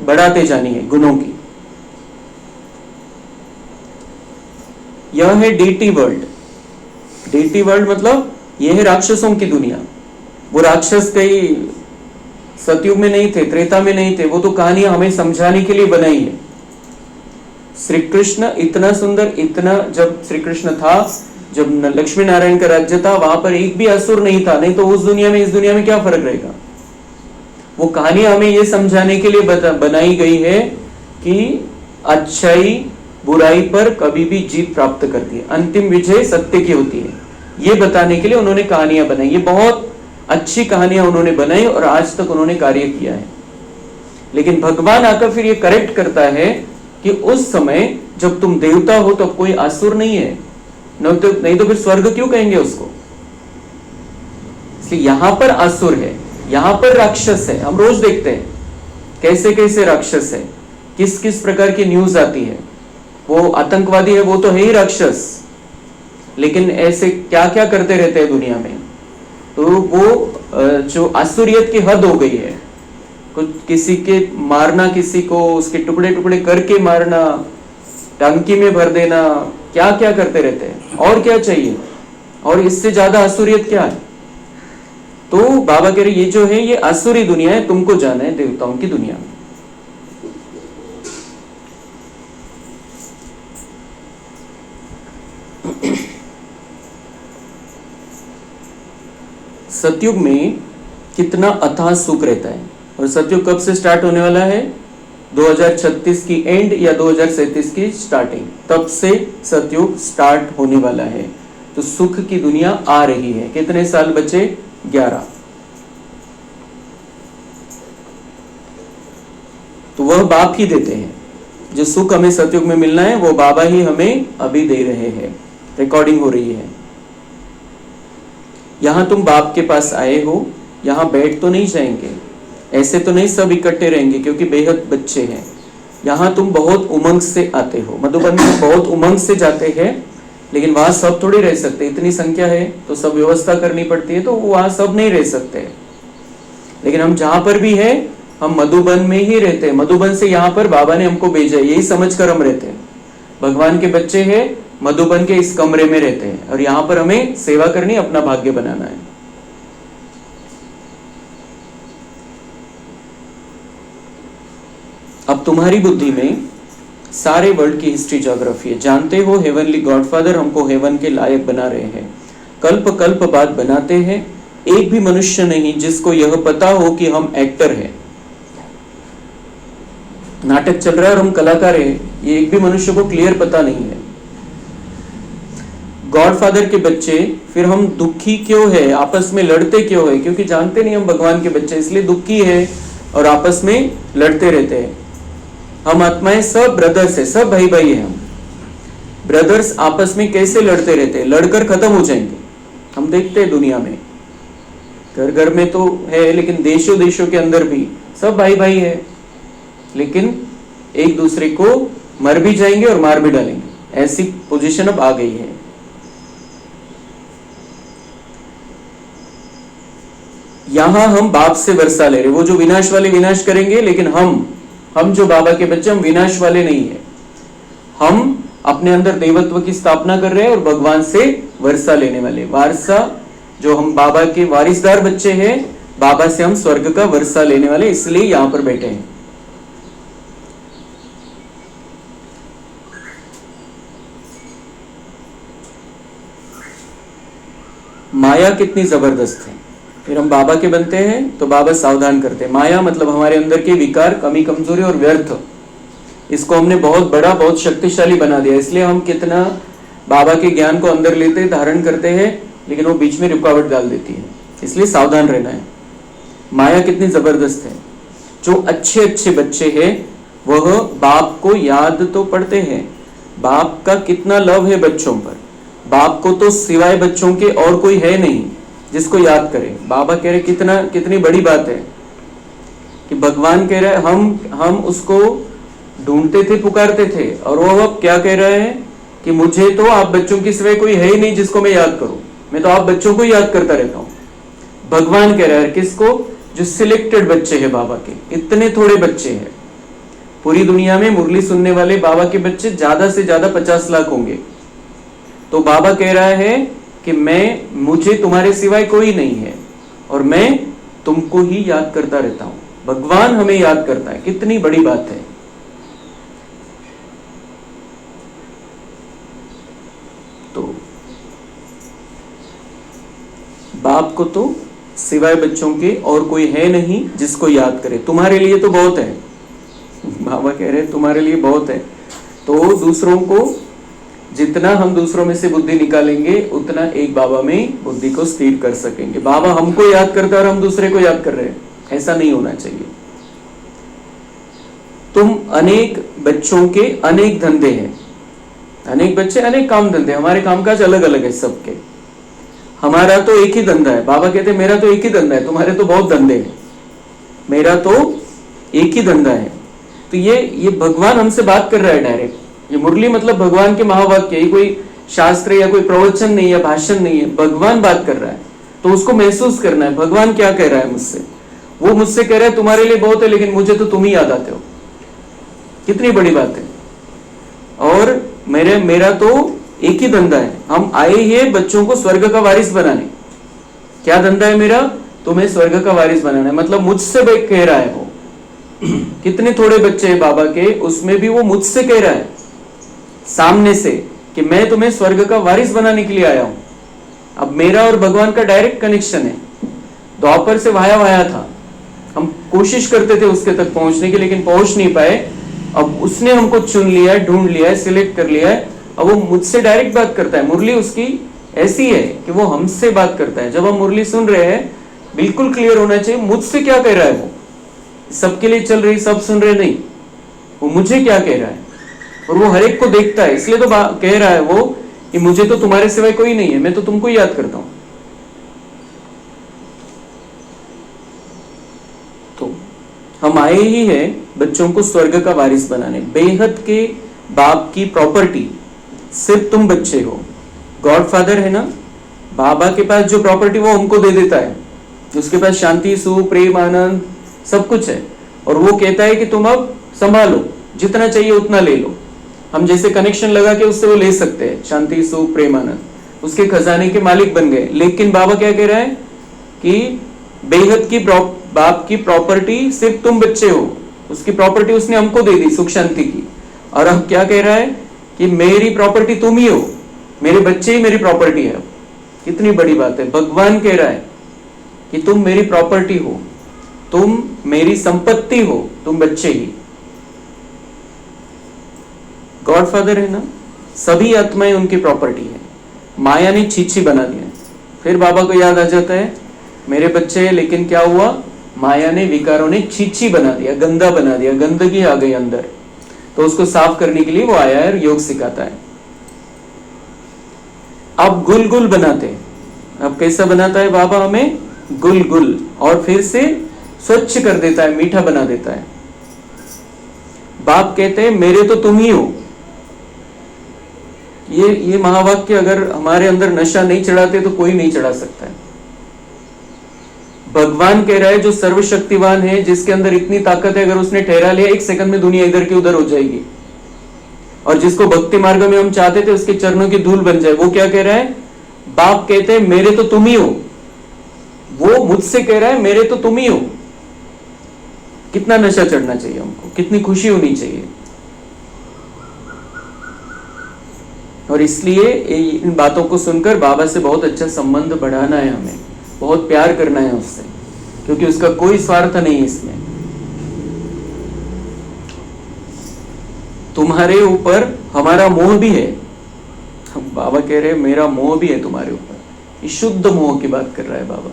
बढ़ाते जानी है गुणों की। यह है डीटी वर्ल्ड। डीटी वर्ल्ड मतलब यह है राक्षसों की दुनिया। वो राक्षस कई सतयुग में नहीं थे, त्रेता में नहीं थे, वो तो कहानियां हमें समझाने के लिए बनाई है। श्री कृष्ण इतना सुंदर, इतना जब श्री कृष्ण था, जब लक्ष्मी नारायण का राज्य था, वहां पर एक भी असुर नहीं था। नहीं तो उस दुनिया में इस दुनिया में क्या फर्क रहेगा? वो कहानियां हमें ये समझाने के लिए बनाई गई है कि अच्छाई बुराई पर कभी भी जीत प्राप्त करती है, अंतिम विजय सत्य की होती है। ये बताने के लिए उन्होंने कहानियां बनाई। ये बहुत अच्छी कहानियां उन्होंने बनाई और आज तक उन्होंने कार्य किया है। लेकिन भगवान आकर फिर ये करेक्ट करता है कि उस समय जब तुम देवता हो तो कोई असुर नहीं है, नहीं तो फिर स्वर्ग क्यों कहेंगे उसको? इसलिए यहां पर असुर है, यहां पर राक्षस है। हम रोज देखते हैं कैसे कैसे राक्षस है, किस किस प्रकार की न्यूज आती है। वो आतंकवादी है, वो तो है ही राक्षस, लेकिन ऐसे क्या क्या करते रहते हैं दुनिया में। तो वो जो असुरियत की हद हो गई है, कुछ किसी के मारना, किसी को उसके टुकड़े टुकड़े करके मारना, टंकी में भर देना, क्या क्या करते रहते हैं। और क्या चाहिए? और इससे ज्यादा असुरियत क्या है? तो बाबा कह रहे ये जो है ये असुरी दुनिया है, तुमको जाना है देवताओं की दुनिया में। सतयुग में कितना अथाह सुख रहता है। और सतयुग कब से स्टार्ट होने वाला है? 2036 की एंड या 2037 की स्टार्टिंग, तब से सतयुग स्टार्ट होने वाला है। तो सुख की दुनिया आ रही है। कितने साल बचे? 11। तो वह बाप ही देते हैं। जो सुख हमें सतयुग में मिलना है वो बाबा ही हमें अभी दे रहे हैं। रिकॉर्डिंग हो रही है। यहाँ तुम बाप के पास आए हो, यहाँ बैठ तो नहीं जाएंगे, ऐसे तो नहीं सब इकट्ठे रहेंगे क्योंकि बेहद बच्चे हैं। यहाँ तुम बहुत उमंग से आते हो, मधुबन में बहुत उमंग से जाते हैं, लेकिन वहां सब थोड़ी रह सकते, इतनी संख्या है तो सब व्यवस्था करनी पड़ती है, तो वहां सब नहीं रह सकते। लेकिन हम जहां पर भी है हम मधुबन में ही रहते हैं। मधुबन से यहाँ पर बाबा ने हमको भेजा है, यही समझकर हम रहते हैं। भगवान के बच्चे हैं, मधुबन के इस कमरे में रहते हैं और यहाँ पर हमें सेवा करनी, अपना भाग्य बनाना है। अब तुम्हारी बुद्धि में सारे वर्ल्ड की हिस्ट्री ज्योग्राफी है। जानते हो हेवनली गॉडफादर हमको हेवन के लायक बना रहे हैं, कल्प कल्प बाद बनाते हैं। एक भी मनुष्य नहीं जिसको यह पता हो कि हम एक्टर हैं, नाटक चल रहा है और हम कलाकार हैं, ये एक भी मनुष्य को क्लियर पता नहीं है। गॉडफादर के बच्चे फिर हम दुखी क्यों है, आपस में लड़ते क्यों है? क्योंकि जानते नहीं हम भगवान के बच्चे, इसलिए दुखी है और आपस में लड़ते रहते हैं। हम आत्माएं सब ब्रदर्स है, सब भाई भाई है। हम ब्रदर्स आपस में कैसे लड़ते रहते हैं, लड़कर खत्म हो जाएंगे। हम देखते हैं दुनिया में, घर घर में तो है, लेकिन देशों देशों के अंदर भी सब भाई भाई है, लेकिन एक दूसरे को मर भी जाएंगे और मार भी डालेंगे। ऐसी पोजीशन अब आ गई है। यहां हम बाप से वर्षा ले रहे, वो जो विनाश वाले विनाश करेंगे, लेकिन हम जो बाबा के बच्चे, हम विनाश वाले नहीं है। हम अपने अंदर देवत्व की स्थापना कर रहे हैं और भगवान से वर्षा लेने वाले। वारसा जो हम बाबा के वारिसदार बच्चे हैं, बाबा से हम स्वर्ग का वर्षा लेने वाले, इसलिए यहां पर बैठे हैं। माया कितनी जबरदस्त है। फिर हम बाबा के बनते हैं तो बाबा सावधान करते हैं। माया मतलब हमारे अंदर के विकार, कमी, कमजोरी और व्यर्थ, इसको हमने बहुत बड़ा, बहुत शक्तिशाली बना दिया। इसलिए हम कितना बाबा के ज्ञान को अंदर लेते, धारण करते हैं, लेकिन वो बीच में रुकावट डाल देती है। इसलिए सावधान रहना है। माया कितनी जबरदस्त है। जो अच्छे अच्छे बच्चे हैं वह बाप को याद तो पढ़ते हैं। बाप का कितना लव है बच्चों पर। बाप को तो सिवाय बच्चों के और कोई है नहीं जिसको याद करे। बाबा कह रहे कितनी बड़ी बात है कि भगवान कह रहे हम उसको ढूंढते थे, पुकारते थे, और वो अब क्या कह रहे हैं कि मुझे तो आप बच्चों की सिवाय कोई है ही नहीं जिसको मैं याद करूं, मैं तो आप बच्चों को याद करता रहता हूं। भगवान कह रहा है किसको? जो सिलेक्टेड बच्चे हैं बाबा के। इतने थोड़े बच्चे हैं पूरी दुनिया में, मुरली सुनने वाले बाबा के बच्चे ज्यादा से ज्यादा 50 लाख होंगे। तो बाबा कह रहा है कि मुझे तुम्हारे सिवाय कोई नहीं है और मैं तुमको ही याद करता रहता हूं। भगवान हमें याद करता है, कितनी बड़ी बात है। तो बाप को तो सिवाय बच्चों के और कोई है नहीं जिसको याद करे। तुम्हारे लिए तो बहुत है, बाबा कह रहे तुम्हारे लिए बहुत है। तो दूसरों को, जितना हम दूसरों में से बुद्धि निकालेंगे उतना एक बाबा में बुद्धि को स्थिर कर सकेंगे। बाबा हमको याद करता है और हम दूसरे को याद कर रहे हैं, ऐसा नहीं होना चाहिए। तुम अनेक बच्चों के अनेक धंधे हैं, अनेक बच्चे अनेक काम धंधे। हमारे कामकाज अलग अलग है सबके। हमारा तो एक ही धंधा है। बाबा कहते मेरा तो एक ही धंधा है, तुम्हारे तो बहुत धंधे हैं, मेरा तो एक ही धंधा है। तो ये भगवान हमसे बात कर रहा है डायरेक्ट। ये मुरली मतलब भगवान के महावाक्य, ये कोई शास्त्र या कोई प्रवचन नहीं है, भाषण नहीं है, भगवान बात कर रहा है। तो उसको महसूस करना है भगवान क्या कह रहा है मुझसे। वो मुझसे कह रहा है तुम्हारे लिए बहुत है, लेकिन मुझे तो तुम ही याद आते हो। कितनी बड़ी बात है। और मेरा तो एक ही धंधा है, हम आए ही है बच्चों को स्वर्ग का वारिस बनाने। क्या धंधा है मेरा? तुम्हें स्वर्ग का वारिस बनाना है। मतलब मुझसे कह रहा है वो। कितने थोड़े बच्चे हैं बाबा के, उसमें भी वो मुझसे कह रहा है सामने से कि मैं तुम्हें स्वर्ग का वारिस बनाने के लिए आया हूं। अब मेरा और भगवान का डायरेक्ट कनेक्शन है। द्वापर से वाया था, हम कोशिश करते थे उसके तक पहुंचने की, लेकिन पहुंच नहीं पाए। अब उसने हमको चुन लिया है, ढूंढ लिया है, सिलेक्ट कर लिया है। अब वो मुझसे डायरेक्ट बात करता है। मुरली उसकी ऐसी है कि वो हमसे बात करता है। जब हम मुरली सुन रहे हैं बिल्कुल क्लियर होना चाहिए मुझसे क्या कह रहा है। वो सबके लिए चल रही, सब सुन रहे नहीं, वो मुझे क्या कह रहा है। और वो हर एक को देखता है, इसलिए तो कह रहा है वो कि मुझे तो तुम्हारे सिवाय कोई नहीं है, मैं तो तुमको याद करता हूं। हम आए ही हैं बच्चों को स्वर्ग का वारिस बनाने। बेहद के बाप की प्रॉपर्टी सिर्फ तुम बच्चे हो। गॉडफादर है ना, बाबा के पास जो प्रॉपर्टी वो हमको दे देता है, उसके पास शांति, सुख, प्रेम, आनंद सब कुछ है, और वो कहता है कि तुम अब संभालो, जितना चाहिए उतना ले लो। हम जैसे कनेक्शन लगा के उससे वो ले सकते हैं शांति, सुख, प्रेम, आनंद, उसके खजाने के मालिक बन गए। लेकिन बाबा क्या कह रहा है कि बेहद की बाप की प्रॉपर्टी सिर्फ तुम बच्चे हो, उसकी प्रॉपर्टी उसने हमको दे दी सुख शांति की। और अब क्या कह रहा है कि मेरी प्रॉपर्टी तुम ही हो, मेरे बच्चे ही मेरी प्रॉपर्टी है। कितनी बड़ी बात है। भगवान कह रहा है कि तुम मेरी प्रॉपर्टी हो, तुम मेरी संपत्ति हो, तुम बच्चे ही। गॉडफादर है ना, सभी आत्माएं उनकी प्रॉपर्टी है। माया ने छीछी बना दिया। फिर बाबा को याद आ जाता है मेरे बच्चे हैं, लेकिन क्या हुआ, माया ने, विकारों ने छीछी बना दिया, गंदा बना दिया, गंदगी आ गई अंदर। तो उसको साफ करने के लिए वो आया है और योग सिखाता है। अब गुल गुल बनाते हैं। अब कैसा बनाता है बाबा हमें, गुल गुल, और फिर से स्वच्छ कर देता है, मीठा बना देता है। बाप कहते हैं मेरे तो तुम ही हो। ये महावाक्य अगर हमारे अंदर नशा नहीं चढ़ाते तो कोई नहीं चढ़ा सकता है। भगवान कह रहा है जो सर्वशक्तिवान है, जिसके अंदर इतनी ताकत है, अगर उसने ठहरा लिया 1 सेकंड में दुनिया इधर की उधर हो जाएगी। और जिसको भक्ति मार्ग में हम चाहते थे उसके चरणों की धूल बन जाए। वो क्या कह रहा है, बाप कहते हैं मेरे तो तुम ही हो। वो मुझसे कह रहा है मेरे तो तुम ही हो। कितना नशा चढ़ना चाहिए हमको, कितनी खुशी होनी चाहिए। और इसलिए इन बातों को सुनकर बाबा से बहुत अच्छा संबंध बढ़ाना है हमें, बहुत प्यार करना है उससे, क्योंकि उसका कोई स्वार्थ नहीं है इसमें। तुम्हारे ऊपर हमारा मोह भी है। बाबा कह रहे मेरा मोह भी है तुम्हारे ऊपर। ये शुद्ध मोह की बात कर रहा है बाबा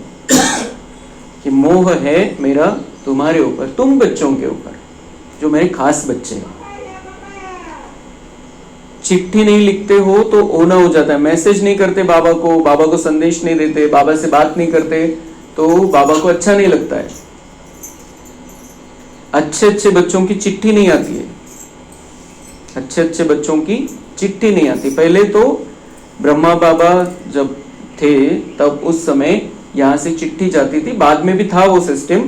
कि मोह है मेरा तुम्हारे ऊपर, तुम बच्चों के ऊपर जो मेरे खास बच्चे हैं। चिट्ठी नहीं लिखते हो तो ओना हो जाता है, मैसेज नहीं करते बाबा को संदेश नहीं देते, बाबा से बात नहीं करते तो बाबा को अच्छा नहीं लगता है। अच्छे अच्छे बच्चों की चिट्ठी नहीं आती है, अच्छे अच्छे बच्चों की चिट्ठी नहीं आती। पहले तो ब्रह्मा बाबा जब थे तब उस समय यहाँ से चिट्ठी जाती थी, बाद में भी था वो सिस्टम,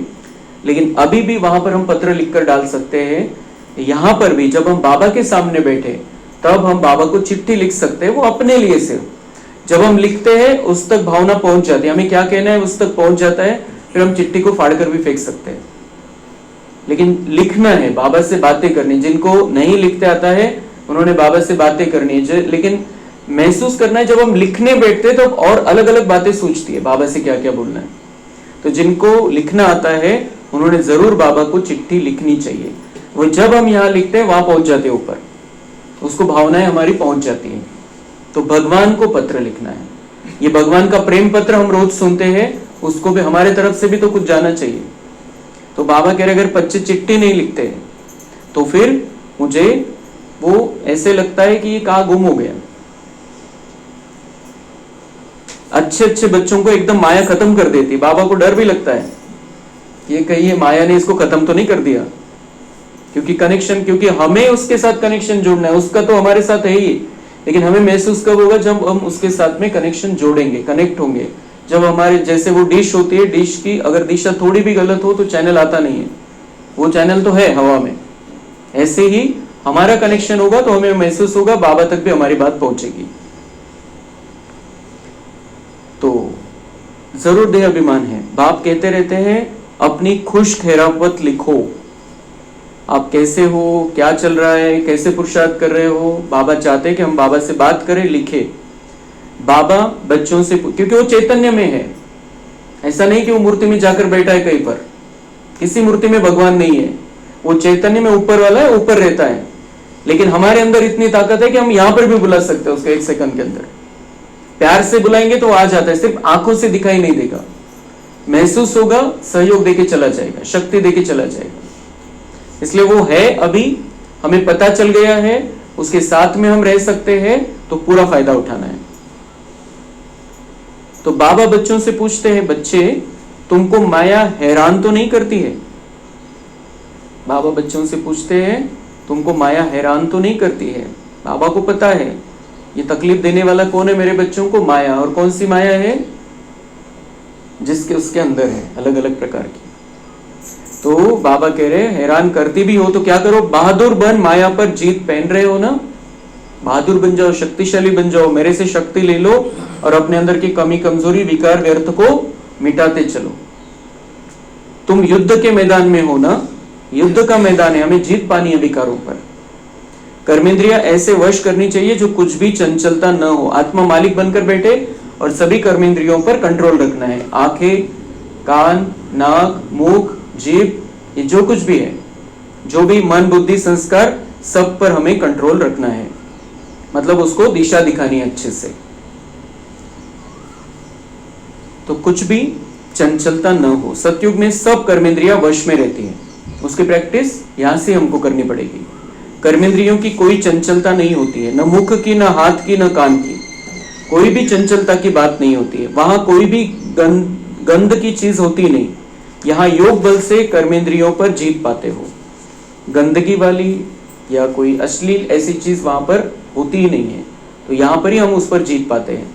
लेकिन अभी भी वहां पर हम पत्र लिखकर डाल सकते हैं। यहाँ पर भी जब हम बाबा के सामने बैठे तब हम बाबा को चिट्ठी लिख सकते हैं, वो अपने लिए सिर्फ। जब हम लिखते हैं उस तक भावना पहुंच जाती है, हमें क्या कहना है उस तक पहुंच जाता है, फिर हम चिट्ठी को फाड़कर भी फेंक सकते हैं। लेकिन लिखना है, बाबा से बातें करनी। जिनको नहीं लिखते आता है उन्होंने बाबा से बातें करनी है, लेकिन महसूस करना है जब हम लिखने बैठते तो और अलग अलग बातें सूझती है बाबा से क्या क्या बोलना है। तो जिनको लिखना आता है उन्होंने जरूर बाबा को चिट्ठी लिखनी चाहिए। वो जब हम यहाँ लिखते हैं वहां पहुंच जाते हैं ऊपर, उसको भावनाएं हमारी पहुंच जाती है। तो भगवान को पत्र लिखना है। ये भगवान का प्रेम पत्र हम रोज सुनते हैं, उसको भी हमारे तरफ से भी तो कुछ जाना चाहिए। तो बाबा कह रहे अगर 25 चिट्ठी नहीं लिखते तो फिर मुझे वो ऐसे लगता है कि ये कहाँ गुम हो गया। अच्छे अच्छे बच्चों को एकदम माया खत्म कर देती। बाबा को डर भी लगता है ये कहीं माया ने इसको खत्म तो नहीं कर दिया, क्योंकि हमें उसके साथ कनेक्शन जोड़ना है। उसका तो हमारे साथ है ही, लेकिन हमें महसूस कब होगा जब हम उसके साथ में कनेक्शन जोड़ेंगे, कनेक्ट होंगे। जब हमारे जैसे वो डिश होती है, डिश की अगर दिशा थोड़ी भी गलत हो तो चैनल आता नहीं है, वो चैनल तो है हवा में। ऐसे ही हमारा कनेक्शन होगा तो हमें महसूस होगा बाबा तक भी हमारी बात पहुंचेगी। तो जरूर देह अभिमान है। बाप कहते रहते हैं अपनी खुश खैरावत लिखो, आप कैसे हो, क्या चल रहा है, कैसे पुरुषार्थ कर रहे हो। बाबा चाहते हैं कि हम बाबा से बात करें, लिखे। बाबा बच्चों से, क्योंकि वो चैतन्य में है, ऐसा नहीं कि वो मूर्ति में जाकर बैठा है कहीं पर। किसी मूर्ति में भगवान नहीं है, वो चैतन्य में ऊपर वाला है, ऊपर रहता है। लेकिन हमारे अंदर इतनी ताकत है कि हम यहां पर भी बुला सकते हैं उसको 1 सेकंड के अंदर। प्यार से बुलाएंगे तो आ जाता है, सिर्फ आंखों से दिखाई नहीं देगा, महसूस होगा, सहयोग देके चला जाएगा, शक्ति देके चला जाएगा। इसलिए वो है, अभी हमें पता चल गया है, उसके साथ में हम रह सकते हैं, तो पूरा फायदा उठाना है। तो बाबा बच्चों से पूछते हैं, बच्चे तुमको माया हैरान तो नहीं करती है? बाबा बच्चों से पूछते हैं, तुमको माया हैरान तो नहीं करती है? बाबा को पता है ये तकलीफ देने वाला कौन है मेरे बच्चों को, माया। और कौन सी माया है? जिसके उसके अंदर है अलग अलग प्रकार की। तो बाबा कह रहे हैरान करती भी हो तो क्या करो, बहादुर बन, माया पर जीत पहन रहे हो ना, बहादुर बन जाओ, शक्तिशाली बन जाओ, मेरे से शक्ति ले लो और अपने अंदर की कमी कमजोरी विकार व्यर्थ को मिटाते चलो। तुम युद्ध के मैदान में हो ना, युद्ध का मैदान है, हमें जीत पानी है विकारों पर। कर्मेंद्रियां ऐसे वश करनी चाहिए जो कुछ भी चंचलता न हो, आत्मा मालिक बनकर बैठे और सभी कर्मेंद्रियों पर कंट्रोल रखना है। आंखें, कान, नाक, मुख, जीभ, ये जो कुछ भी है, जो भी मन बुद्धि संस्कार, सब पर हमें कंट्रोल रखना है, मतलब उसको दिशा दिखानी है अच्छे से। तो कुछ भी चंचलता न हो। सतयुग में सब कर्मेंद्रियां वश में रहती है, उसकी प्रैक्टिस यहां से हमको करनी पड़ेगी। कर्मेंद्रियों की कोई चंचलता नहीं होती है, न मुख की, न हाथ की, न कान की, कोई भी चंचलता की बात नहीं होती है। वहां कोई भी गंध की चीज होती नहीं। यहाँ योग बल से कर्मेंद्रियों पर जीत पाते हो। गंदगी वाली या कोई अश्लील ऐसी चीज वहां पर होती ही नहीं है, तो यहाँ पर ही हम उस पर जीत पाते हैं।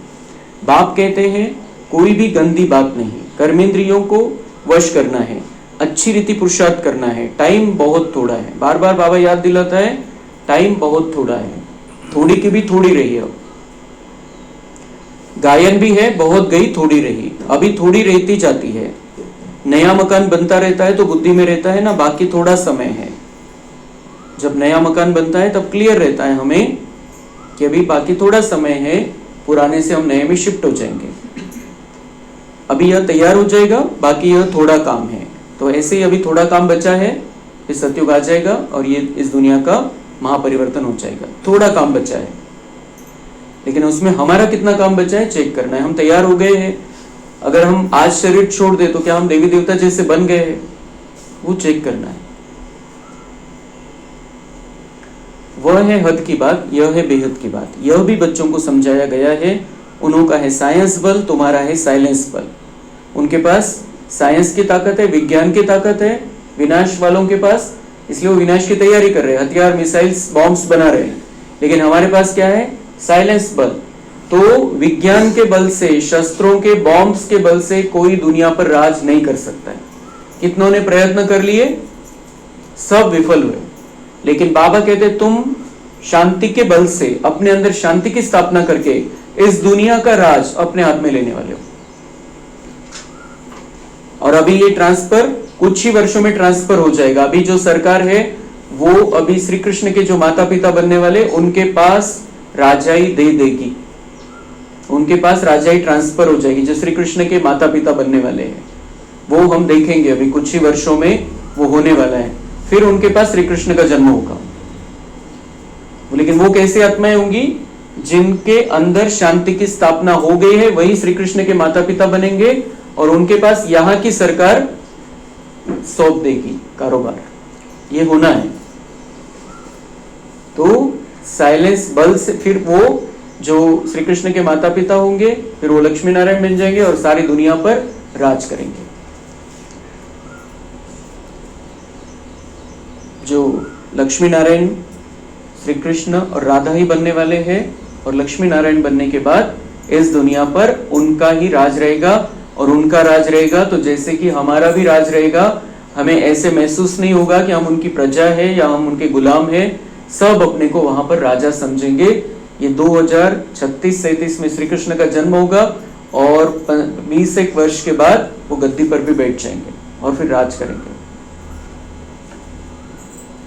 बाप कहते हैं कोई भी गंदी बात नहीं, कर्मेंद्रियों को वश करना है, अच्छी रीति पुरुषार्थ करना है। टाइम बहुत थोड़ा है, बार बार बाबा याद दिलाता है, टाइम बहुत थोड़ा है, थोड़ी की भी थोड़ी रही। अब गायन भी है, बहुत गई थोड़ी रही, अभी थोड़ी रहती जाती है। नया मकान बनता रहता है तो बुद्धि में रहता है ना, बाकी थोड़ा समय है। जब नया मकान बनता है तब क्लियर रहता है हमें कि अभी बाकी थोड़ा समय है, पुराने से हम नए में शिफ्ट हो जाएंगे। अभी यह तैयार हो जाएगा, बाकी यह थोड़ा काम है। तो ऐसे ही अभी थोड़ा काम बचा है, फिर सतयुग आ जाएगा और ये इस दुनिया का महापरिवर्तन हो जाएगा। थोड़ा काम बचा है, लेकिन उसमें हमारा कितना काम बचा है चेक करना है। हम तैयार हो गए हैं, अगर हम आज शरीर छोड़ दे तो क्या हम देवी देवता जैसे बन गए हैं, वो चेक करना है। वह है हद की बात, यह है बेहद की बात। यह भी बच्चों को समझाया गया है। उन्हों का है साइंस बल, तुम्हारा है साइलेंस बल। उनके पास साइंस की ताकत है, विज्ञान की ताकत है, विनाश वालों के पास, इसलिए वो विनाश की तैयारी कर रहे हैं, हथियार, मिसाइल्स, बॉम्ब्स बना रहे हैं। लेकिन हमारे पास क्या है? साइलेंस बल। तो विज्ञान के बल से, शस्त्रों के, बॉम्ब्स के बल से कोई दुनिया पर राज नहीं कर सकता है। कितनों ने प्रयत्न कर लिए, सब विफल हुए। लेकिन बाबा कहते तुम शांति के बल से, अपने अंदर शांति की स्थापना करके इस दुनिया का राज अपने हाथ में लेने वाले हो। और अभी ये ट्रांसफर कुछ ही वर्षों में ट्रांसफर हो जाएगा। अभी जो सरकार है वो अभी श्री कृष्ण के जो माता पिता बनने वाले, उनके पास राजाई दे देगी, उनके पास राजाई ट्रांसफर हो जाएगी। जो श्री कृष्ण के माता पिता बनने वाले हैं वो हम देखेंगे, अभी कुछ ही वर्षों में वो होने वाला है। फिर उनके पास श्री कृष्ण का जन्म होगा। लेकिन वो कैसे आत्माएं होंगी? जिनके अंदर शांति की स्थापना हो गई है, वही श्री कृष्ण के माता पिता बनेंगे और उनके पास यहाँ की सरकार सौंप देगी कारोबार। ये होना है। तो साइलेंस बल से फिर वो जो श्री कृष्ण के माता पिता होंगे, फिर वो लक्ष्मी नारायण बन जाएंगे और सारी दुनिया पर राज करेंगे। जो लक्ष्मी नारायण श्री कृष्ण और राधा ही बनने वाले हैं, और लक्ष्मी नारायण बनने के बाद इस दुनिया पर उनका ही राज रहेगा। और उनका राज रहेगा तो जैसे कि हमारा भी राज रहेगा, हमें ऐसे महसूस नहीं होगा कि हम उनकी प्रजा है या हम उनके गुलाम हैं। सब अपने को वहां पर राजा समझेंगे। ये 2036-37 में श्री कृष्ण का जन्म होगा और 20 वर्ष के बाद वो गद्दी पर भी बैठ जाएंगे और फिर राज करेंगे।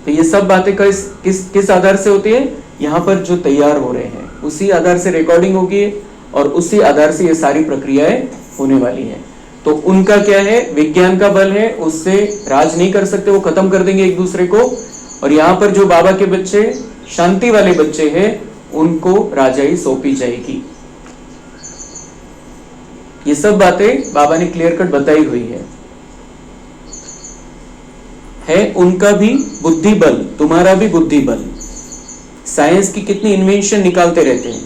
तो ये सब बातें किस आधार से होती है? यहाँ पर जो तैयार हो रहे हैं उसी आधार से रिकॉर्डिंग होगी और उसी आधार से ये सारी प्रक्रियाएं होने वाली है। तो उनका क्या है? विज्ञान का बल है, उससे राज नहीं कर सकते, वो खत्म कर देंगे एक दूसरे को। और यहाँ पर जो बाबा के बच्चे, शांति वाले बच्चे हैं, उनको राजाई सौंपी जाएगी। ये सब बातें बाबा ने क्लियर कट बताई हुई है उनका भी बुद्धि बल, तुम्हारा भी बुद्धि बल। साइंस की कितनी इन्वेंशन निकालते रहते हैं,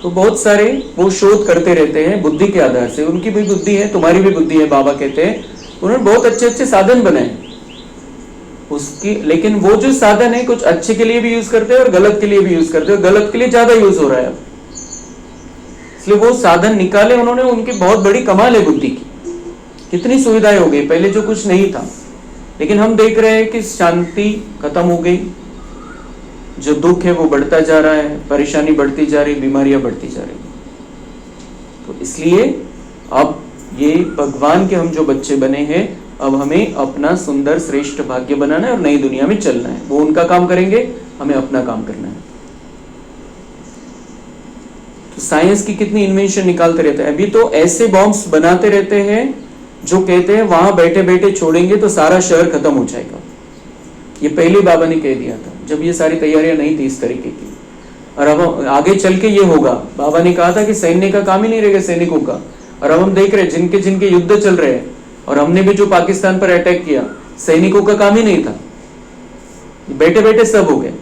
तो बहुत सारे वो शोध करते रहते हैं बुद्धि के आधार से। उनकी भी बुद्धि है, तुम्हारी भी बुद्धि है। बाबा कहते हैं उन्होंने बहुत अच्छे अच्छे साधन बनाए, उसकी, लेकिन वो जो साधन है कुछ अच्छे के लिए भी यूज करते हैं और गलत के लिए भी यूज करते हैं, गलत के लिए ज्यादा यूज हो रहा है, इसलिए वो साधन निकाले उन्होंने, उनकी बहुत बड़ी कमाल है बुद्धि की, कितनी सुविधाएं हो गई, पहले जो कुछ नहीं था। लेकिन हम देख रहे हैं कि शांति खत्म हो गई, जो दुख है वो बढ़ता जा रहा है, परेशानी बढ़ती जा रही, बीमारियां बढ़ती जा रही। तो इसलिए अब ये भगवान के हम जो बच्चे बने हैं, अब हमें अपना सुंदर श्रेष्ठ भाग्य बनाना है और नई दुनिया में चलना है। वो उनका काम करेंगे, हमें अपना काम करना है। तो साइंस की कितनी इन्वेंशन निकालते रहते हैं। अभी तो ऐसे बॉम्ब्स बनाते रहते हैं जो कहते हैं वहां बैठे बैठे छोड़ेंगे तो सारा शहर खत्म हो जाएगा। ये पहले बाबा ने कह दिया था जब ये सारी तैयारियां नहीं थी इस तरीके की, और अब आगे चल के ये होगा। बाबा ने कहा था कि सैन्य का काम ही नहीं रहेगा, सैनिकों का। और अब हम देख रहे हैं जिनके जिनके युद्ध चल रहे हैं, और हमने भी जो पाकिस्तान पर अटैक किया, सैनिकों का काम ही नहीं था, बैठे बैठे सब हो गए।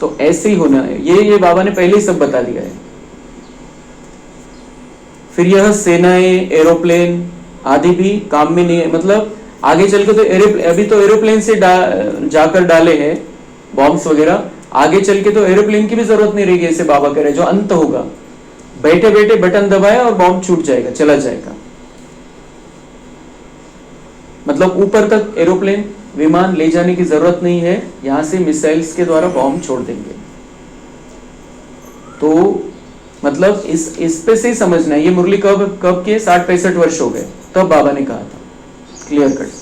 तो ऐसे ही होना है, ये बाबा ने पहले ही सब बता दिया है। फिर यह सेनाएं, एरोप्लेन आदि भी काम में नहीं है, मतलब आगे चल के तो अभी तो एरोप्लेन से जाकर डाले हैं बॉम्ब्स वगैरह, आगे चल के तो एरोप्लेन की भी जरूरत नहीं रहेगी, ऐसे बाबा कह रहे, जो अंत होगा बैठे बैठे बटन दबाया और बॉम्ब छूट जाएगा, चला जाएगा। मतलब ऊपर तक एरोप्लेन विमान ले जाने की जरूरत नहीं है, यहां से मिसाइल्स के द्वारा बॉम्ब छोड़ देंगे। तो मतलब इस पे से ही समझना है। ये मुरली कब के 60-65 वर्ष हो गए, तब बाबा ने कहा था क्लियर कट।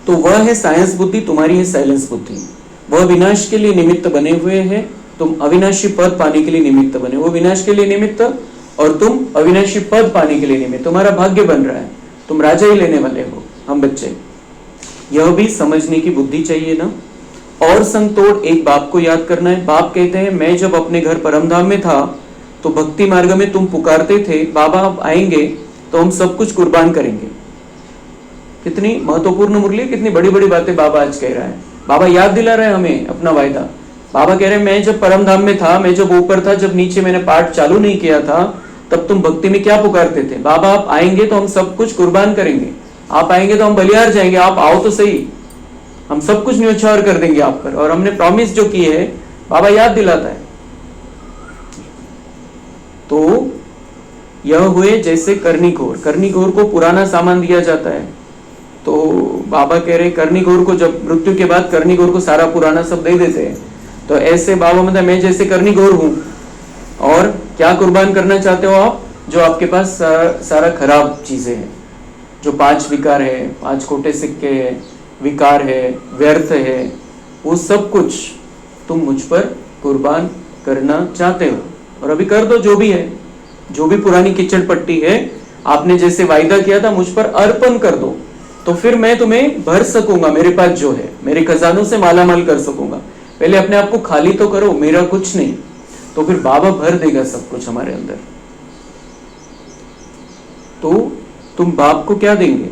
तो वह है साइंस बुद्धि, तुम्हारी है साइलेंस बुद्धि। वह विनाश के लिए निमित्त बने हुए हैं, तुम अविनाशी पद पाने के लिए निमित्त बने। वो विनाश के लिए निमित्त और तुम अविनाशी पद पाने के लिए निमित्त। तुम्हारा भाग्य बन रहा है, तुम राजा ही लेने वाले हो, हम बच्चे। यह भी समझने की बुद्धि चाहिए ना। और संतोड़ एक बाप को याद करना है। बाप कहते हैं मैं जब अपने घर परमधाम में था तो भक्ति मार्ग में तुम पुकारते थे, बाबा आप आएंगे तो हम सब कुछ कुर्बान करेंगे। कितनी महत्वपूर्ण मुरली, कितनी बड़ी बड़ी बातें बाबा आज कह रहा है। बाबा याद दिला रहे हैं हमें अपना वायदा। बाबा कह रहे हैं मैं जब परमधाम में था, मैं जब ऊपर था, जब नीचे मैंने पाठ चालू नहीं किया था, तब तुम भक्ति में क्या पुकारते थे, बाबा आप आएंगे तो हम सब कुछ कुर्बान करेंगे, आप आएंगे तो हम बलिहार जाएंगे, आप आओ तो सही, हम सब कुछ न्योछावर कर देंगे आप पर। और हमने प्रॉमिस जो की है, बाबा याद दिलाता है। तो यह हुए जैसे करनीघोर। करनीघोर को पुराना सामान दिया जाता है, तो बाबा कह रहे करनीघोर को जब मृत्यु के बाद करनीघोर को सारा पुराना सब दे देते हैं। तो ऐसे बाबा मतलब मैं जैसे करनीघोर हूं, और क्या कुर्बान करना चाहते हो आप, जो आपके पास सारा खराब चीजें हैं, जो 5 विकार है, 5 खोटे सिक्के है, विकार है, व्यर्थ है, वो सब कुछ तुम मुझ पर कुर्बान करना चाहते हो। और अभी कर दो, जो भी है, जो भी पुरानी कीचड़ पट्टी है, आपने जैसे वायदा किया था मुझ पर अर्पण कर दो, तो फिर मैं तुम्हें भर सकूंगा, मेरे पास जो है मेरे खजानों से मालामाल कर सकूंगा। पहले अपने आप को खाली तो करो, मेरा कुछ नहीं, तो फिर बाबा भर देगा सब कुछ हमारे अंदर। तो तुम बाप को क्या देंगे,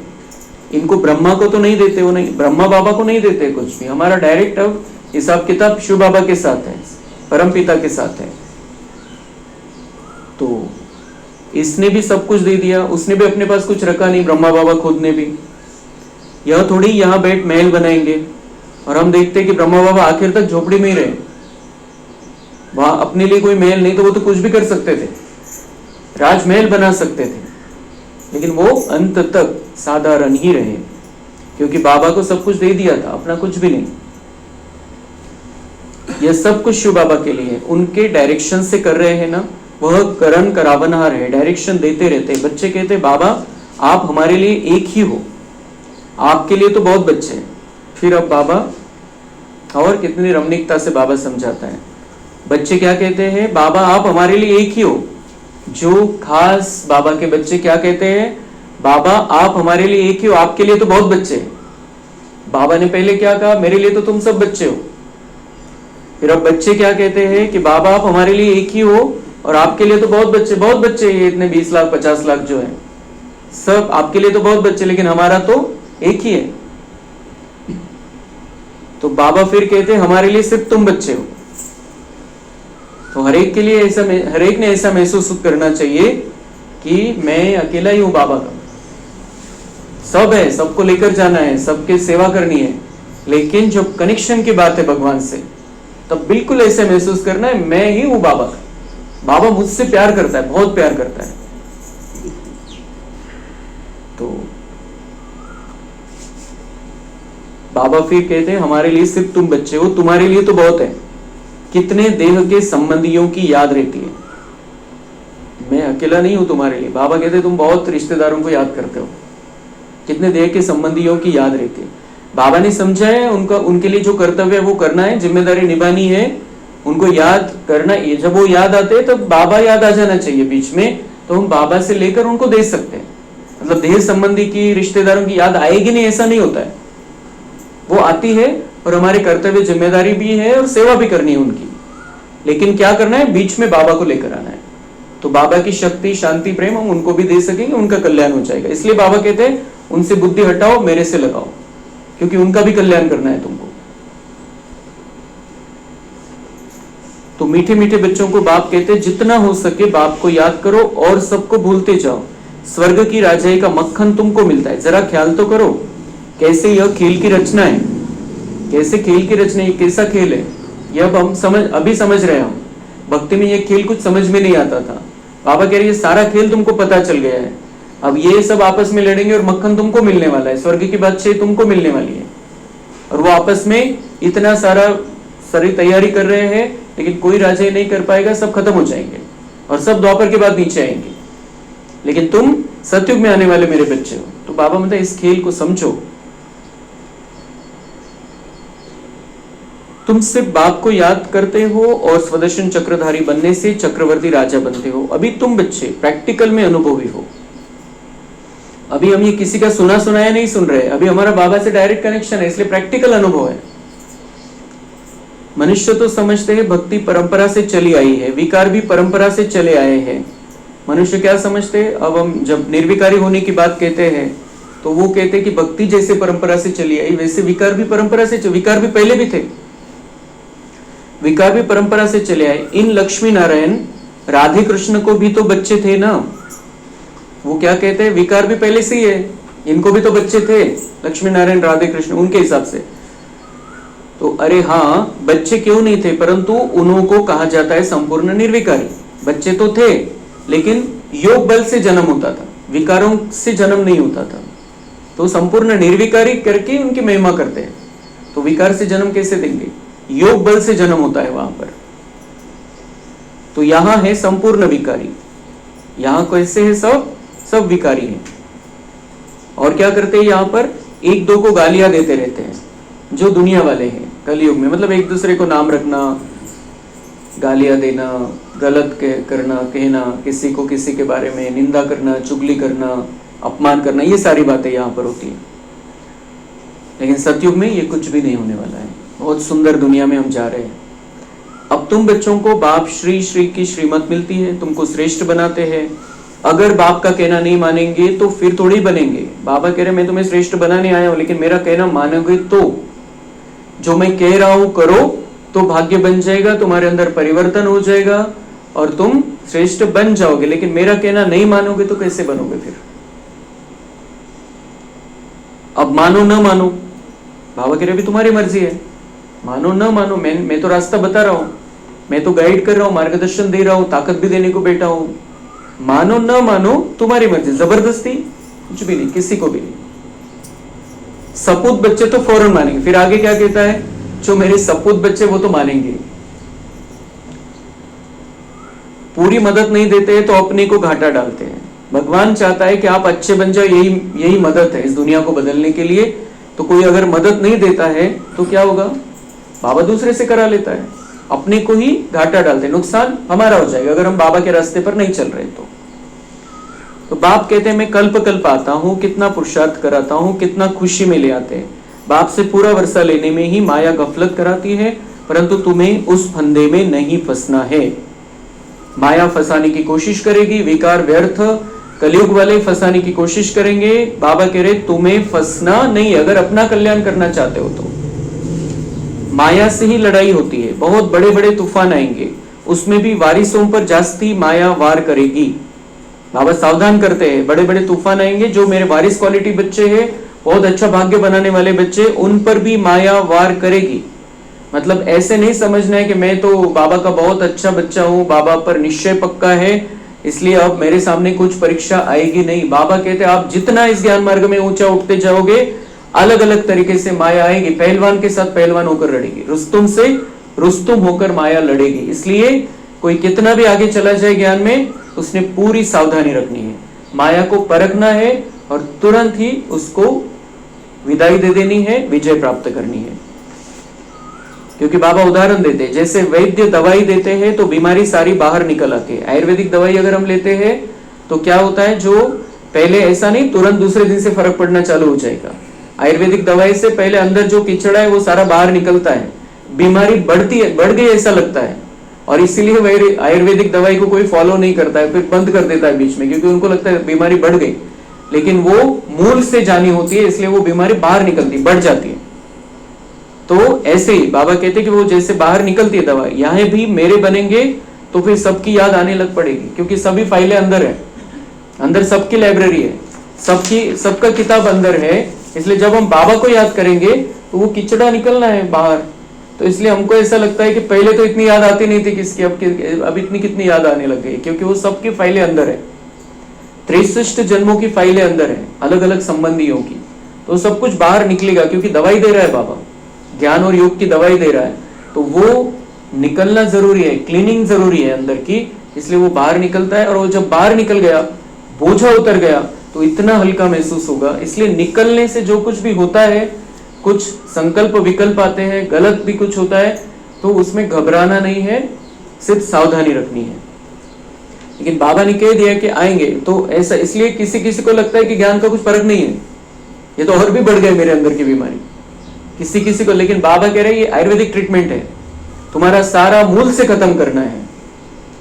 इनको ब्रह्मा को तो नहीं देते हो, नहीं ब्रह्मा बाबा को नहीं देते कुछ भी। हमारा डायरेक्ट अब हिसाब किताब शिव बाबा के साथ है, परम पिता के साथ है। तो इसने भी सब कुछ दे दिया, उसने भी अपने पास कुछ रखा नहीं, ब्रह्मा बाबा खुद ने भी। यह थोड़ी यहाँ बैठ महल बनाएंगे, और हम देखते हैं कि ब्रह्मा बाबा आखिर तक झोपड़ी में ही रहे, वहां अपने लिए कोई महल नहीं, तो वो तो कुछ भी कर सकते थे, राजमहल बना सकते थे, लेकिन वो अंत तक साधारण ही रहे, क्योंकि बाबा को सब कुछ दे दिया था, अपना कुछ भी नहीं। यह सब कुछ शिव बाबा के लिए, उनके डायरेक्शन से कर रहे हैं ना। वह करण करावनहार है, डायरेक्शन देते रहते हैं। बच्चे कहते हैं बाबा आप हमारे लिए एक ही हो, आपके लिए तो बहुत बच्चे हैं। फिर अब बाबा और कितनी रमणीकता से बाबा समझाता है। बच्चे क्या कहते हैं, बाबा आप हमारे लिए एक ही हो। जो खास बाबा के बच्चे क्या कहते हैं, बाबा आप हमारे लिए एक ही हो, आपके लिए तो बहुत बच्चे हैं। बाबा ने पहले क्या कहा, मेरे लिए तो तुम सब बच्चे हो। फिर अब बच्चे क्या कहते हैं कि बाबा आप हमारे लिए एक ही हो, और आपके लिए तो बहुत बच्चे, ये इतने 20 लाख 50 लाख जो है सब आपके लिए तो बहुत बच्चे, लेकिन हमारा तो एक ही है। तो बाबा फिर कहते हैं हमारे लिए सिर्फ तुम बच्चे हो। तो हर एक के लिए ऐसा, हर एक ने ऐसा महसूस करना चाहिए कि मैं अकेला ही हूं बाबा का। सब है, सबको लेकर जाना है, सबके सेवा करनी है, लेकिन जब कनेक्शन की बात है भगवान से, तब बिल्कुल ऐसे महसूस करना है मैं ही हूं बाबा, बाबा मुझसे प्यार करता है, बहुत प्यार करता है। तो बाबा फिर कहते हैं हमारे लिए सिर्फ तुम बच्चे हो, तुम्हारे लिए तो बहुत है। कितने देह के संबंधियों की याद रहती है, मैं अकेला नहीं हूं तुम्हारे लिए। बाबा कहते हैं तुम बहुत रिश्तेदारों को याद करते हो, कितने देह के संबंधियों की याद रहती है। बाबा ने समझा है उनका, उनके लिए जो कर्तव्य है वो करना है, जिम्मेदारी निभानी है, उनको याद करना। ये जब वो याद आते हैं तब बाबा याद आ जाना चाहिए बीच में, तो हम बाबा से लेकर उनको दे सकते हैं। मतलब देह संबंधी की, रिश्तेदारों की याद आएगी नहीं ऐसा नहीं होता है, वो आती है और हमारे कर्तव्य जिम्मेदारी भी है और सेवा भी करनी है उनकी। लेकिन क्या करना है, बीच में बाबा को लेकर आना है, तो बाबा की शक्ति, शांति, प्रेम हम उनको भी दे सकेंगे, उनका कल्याण हो जाएगा। इसलिए बाबा कहते हैं उनसे बुद्धि हटाओ, मेरे से लगाओ, क्योंकि उनका भी कल्याण करना है तुमको। तो मीठे मीठे बच्चों को बाप कहते हैं जितना हो सके बाप को याद करो और सबको भूलते जाओ। स्वर्ग की राजाई का मक्खन तुमको मिलता है। जरा ख्याल तो करो कैसे यह खेल की रचना है, कैसे खेल की रचना है, कैसा खेल है यह अब हम अभी समझ रहे हैं। हम भक्ति में यह खेल कुछ समझ में नहीं आता था। बाबा कह रहे ये सारा खेल तुमको पता चल गया है, अब ये सब आपस में लड़ेंगे और मक्खन तुमको मिलने वाला है, स्वर्ग की बादशाही तुमको मिलने वाली है। और वो आपस में इतना सारी तैयारी कर रहे हैं, लेकिन कोई राजा नहीं कर पाएगा, सब खत्म हो जाएंगे और सब द्वापर के बाद नीचे आएंगे, लेकिन तुम सतयुग में आने वाले मेरे बच्चे हो। तो बाबा मतलब इस खेल को समझो, तुम सिर्फ बाप को याद करते हो और स्वदर्शन चक्रधारी बनने से चक्रवर्ती राजा बनते हो। अभी तुम बच्चे प्रैक्टिकल में अनुभवी हो, अभी हम ये किसी का सुना सुनाया नहीं सुन रहे, अभी हमारा बाबा से डायरेक्ट कनेक्शन है, इसलिए प्रैक्टिकल अनुभव है। मनुष्य तो समझते हैं भक्ति परंपरा से चली आई है, विकार भी परंपरा से चले आए हैं। मनुष्य क्या समझते हैं, अब हम जब निर्विकारी होने की बात कहते हैं तो वो कहते हैं कि भक्ति जैसे परंपरा से चली आई वैसे विकार भी परंपरा से, विकार भी पहले भी थे, विकार भी परंपरा से चले आए। इन लक्ष्मी नारायण राधे कृष्ण को भी तो बच्चे थे ना, वो क्या कहते हैं विकार भी पहले से ही है, इनको भी तो बच्चे थे लक्ष्मी नारायण राधे कृष्ण उनके हिसाब से। तो अरे हाँ बच्चे क्यों नहीं थे, परंतु उन्हों को कहा जाता है संपूर्ण निर्विकारी। बच्चे तो थे लेकिन योग बल से जन्म होता था, विकारों से जन्म नहीं होता था, तो संपूर्ण निर्विकारी करके उनकी महिमा करते हैं। तो विकार से जन्म कैसे देंगे, योग बल से जन्म होता है वहां पर। तो यहां है संपूर्ण विकारी, यहां कैसे है सब विकारी है। और क्या करते हैं यहाँ पर, एक दो को गालियां देते रहते हैं जो दुनिया वाले हैं कलयुग में। मतलब एक दूसरे को नाम रखना, गालियां देना, गलत करना, कहना, किसी को किसी के बारे में निंदा करना, चुगली करना, अपमान करना, ये सारी बातें यहाँ पर होती है। लेकिन सतयुग में ये कुछ भी नहीं होने वाला है, बहुत सुंदर दुनिया में हम जा रहे हैं। अब तुम बच्चों को बाप श्री श्री की श्रीमत मिलती है, तुमको श्रेष्ठ बनाते हैं। अगर बाप का कहना नहीं मानेंगे तो फिर थोड़ी बनेंगे। बाबा कह रहे मैं तुम्हें श्रेष्ठ बनाने आया हूं, लेकिन मेरा कहना मानोगे तो, जो मैं कह रहा हूं करो तो भाग्य बन जाएगा, तुम्हारे अंदर परिवर्तन हो जाएगा और तुम श्रेष्ठ बन जाओगे। लेकिन मेरा कहना नहीं मानोगे तो कैसे बनोगे फिर। अब मानो न मानो, बाबा कह रहे भी तुम्हारी मर्जी है, मानो न मानो, मैं तो रास्ता बता रहा हूं, मैं तो गाइड कर रहा हूं, मार्गदर्शन दे रहा हूं, ताकत भी देने को बैठा हूं। मानो न मानो तुम्हारी मर्जी, जबरदस्ती कुछ भी नहीं, किसी को भी नहीं। सपूत बच्चे तो फौरन मानेंगे। फिर आगे क्या कहता है, जो मेरे सपूत बच्चे वो तो मानेंगे। पूरी मदद नहीं देते तो अपने को घाटा डालते हैं। भगवान चाहता है कि आप अच्छे बन जाओ, यही मदद है इस दुनिया को बदलने के लिए। तो कोई अगर मदद नहीं देता है तो क्या होगा, बाबा दूसरे से करा लेता है, अपने को ही घाटा डालते हैं, नुकसान हमारा हो जाएगा अगर हम बाबा के रास्ते पर नहीं चल रहे तो बाप कहते हैं मैं कल्प कल्प आता हूं, कितना पुरुषार्थ कराता हूं, कितना खुशी में ले आते हैं। बाप से पूरा वर्षा लेने में ही माया गफलत कराती है, परंतु तुम्हें उस फंदे में नहीं फंसना है। माया फंसाने की कोशिश करेगी, विकार व्यर्थ, कलयुग वाले फंसाने की कोशिश करेंगे। बाबा कह रहे तुम्हें फंसना नहीं, अगर अपना कल्याण करना चाहते हो तो। माया से ही लड़ाई होती है, बहुत बड़े बड़े तूफान आएंगे, उसमें भी वारिसों पर जास्ती माया वार करेगी। बाबा सावधान करते हैं, बड़े बड़े तूफान आएंगे, जो मेरे वारिस क्वालिटी बच्चे हैं, बहुत अच्छा भाग्य बनाने वाले बच्चे, उन पर भी माया वार करेगी। मतलब ऐसे नहीं समझना है कि मैं तो बाबा का बहुत अच्छा बच्चा हूँ, बाबा पर निश्चय पक्का है, इसलिए अब मेरे सामने कुछ परीक्षा आएगी नहीं। बाबा कहते हैं आप जितना इस ज्ञान मार्ग में ऊंचा उठते जाओगे, अलग अलग तरीके से माया आएगी। पहलवान के साथ पहलवान होकर लड़ेगी, रुस्तुम से रुस्तुम होकर माया लड़ेगी। इसलिए कोई कितना भी आगे चला जाए ज्ञान में, उसने पूरी सावधानी रखनी है, माया को परखना है और तुरंत ही उसको विदाई दे देनी है, विजय प्राप्त करनी है। क्योंकि बाबा उदाहरण देते हैं, जैसे वैद्य दवाई देते हैं तो बीमारी सारी बाहर निकल आती है। आयुर्वेदिक दवाई अगर हम लेते हैं तो क्या होता है, जो पहले ऐसा नहीं, तुरंत दूसरे दिन से फर्क पड़ना चालू हो जाएगा। आयुर्वेदिक दवाई से पहले अंदर जो कीचड़ा है वो सारा बाहर निकलता है, बीमारी बढ़ती है, बढ़ गई ऐसा लगता है, और इसीलिए आयुर्वेदिक दवाई को कोई फॉलो नहीं करता है, फिर बंद कर देता है बीच में, क्योंकि उनको लगता है बीमारी बढ़ गई, लेकिन वो मूल से जानी होती है, इसलिए वो बीमारी बाहर निकलती, बढ़ जाती है। तो ऐसे ही बाबा कहते हैं कि वो जैसे बाहर निकलती है दवा, यहाँ भी मेरे बनेंगे तो फिर सबकी याद आने लग पड़ेगी, क्योंकि सभी फाइलें अंदर है, अंदर सबकी लाइब्रेरी है, सबका किताब अंदर है। इसलिए जब हम बाबा को याद करेंगे तो वो किचड़ा निकलना है बाहर। तो इसलिए हमको ऐसा लगता है कि पहले तो इतनी याद आती नहीं थी किसकी, अब इतनी कितनी याद आने लग गई, क्योंकि वो सबकी फाइलें अंदर है, 63 जन्मों की फाइलें अंदर है, अलग अलग संबंधियों की। तो सब कुछ बाहर निकलेगा, क्योंकि दवाई दे रहा है बाबा, ज्ञान और योग की दवाई दे रहा है, तो वो निकलना जरूरी है, क्लीनिंग जरूरी है अंदर की, इसलिए वो बाहर निकलता है। और वो जब बाहर निकल गया, बोझा उतर गया, तो इतना हल्का महसूस होगा। इसलिए निकलने से जो कुछ भी होता है, कुछ संकल्प विकल्प आते हैं, गलत भी कुछ होता है, तो उसमें घबराना नहीं है, सिर्फ सावधानी रखनी है। लेकिन बाबा ने कह दिया कि आएंगे, तो ऐसा इसलिए किसी किसी को लगता है कि ज्ञान का कुछ फर्क नहीं है, ये तो और भी बढ़ गए मेरे अंदर की बीमारी, किसी किसी को। लेकिन बाबा कह रहे हैं ये आयुर्वेदिक ट्रीटमेंट है, तुम्हारा सारा मूल से खत्म करना है,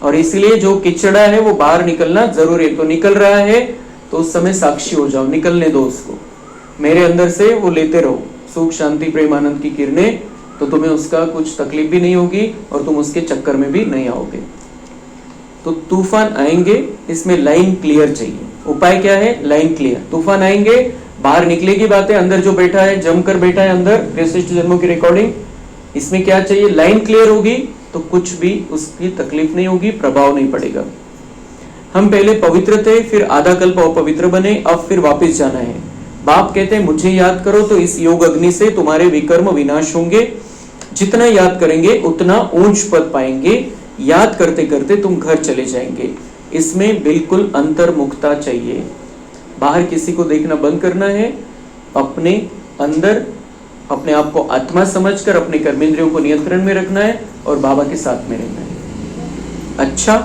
और इसलिए जो किचड़ा है वो बाहर निकलना जरूरी है। तो निकल रहा है तो उस समय साक्षी हो जाओ, निकलने दो उसको, मेरे अंदर से वो लेते रहो, सुख शांति प्रेम आनंद की किरणें, तो तुम्हें उसका कुछ तकलीफ भी नहीं होगी और तुम उसके चक्कर में भी नहीं आओगे। तो तूफान आएंगे, इसमें लाइन क्लियर चाहिए। उपाय क्या है? Line clear. तूफान आएंगे, बाहर निकलेगी बातें, अंदर जो बैठा है, जमकर बैठा है अंदर, 63 जन्मों की रिकॉर्डिंग, इसमें क्या चाहिए? लाइन क्लियर होगी तो कुछ भी उसकी तकलीफ नहीं होगी, प्रभाव नहीं पड़ेगा। हम पहले पवित्र थे, फिर आधा कल्प अपवित्र बने, अब फिर वापस जाना है। बाप कहते हैं मुझे याद करो तो इस योग अग्नि से तुम्हारे विकर्म विनाश होंगे, जितना याद करेंगे उतना ऊंच पद पाएंगे, याद करते करते तुम घर चले जाएंगे। इसमें बिल्कुल अंतर्मुखता चाहिए, बाहर किसी को देखना बंद करना है, अपने अंदर अपने आप को आत्मा समझकर अपने कर्मेंद्रियों को नियंत्रण में रखना है और बाबा के साथ में रहना है। अच्छा,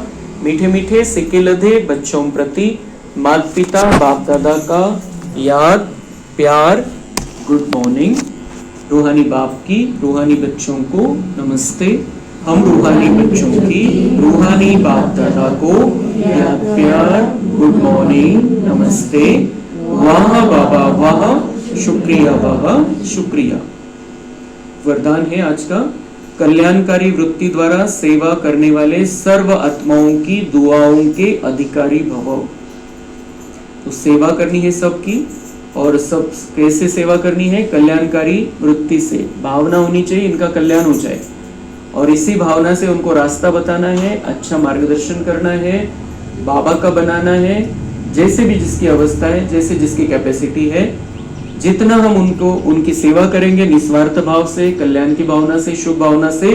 मीठे मीठे सिक्के लधे बच्चों प्रति माता पिता बाप दादा का याद प्यार, गुड मॉर्निंग। रूहानी बाप की रूहानी बच्चों को नमस्ते। हम रूहानी बच्चों की रूहानी बाप दादा को याद प्यार, गुड मॉर्निंग, नमस्ते। वाह बाबा वाह, शुक्रिया बाबा शुक्रिया। वरदान है आज का, कल्याणकारी वृत्ति द्वारा सेवा करने वाले सर्व आत्माओं की दुआओं के अधिकारी भवो। तो सेवा करनी है सबकी, और सब कैसे सेवा करनी है? कल्याणकारी वृत्ति से, भावना होनी चाहिए इनका कल्याण हो जाए, और इसी भावना से उनको रास्ता बताना है, अच्छा मार्गदर्शन करना है, बाबा का बनाना है, जैसे भी जिसकी अवस्था है, जैसे जिसकी कैपेसिटी है। जितना हम उनको उनकी सेवा करेंगे निस्वार्थ भाव से, कल्याण की भावना से, शुभ भावना से,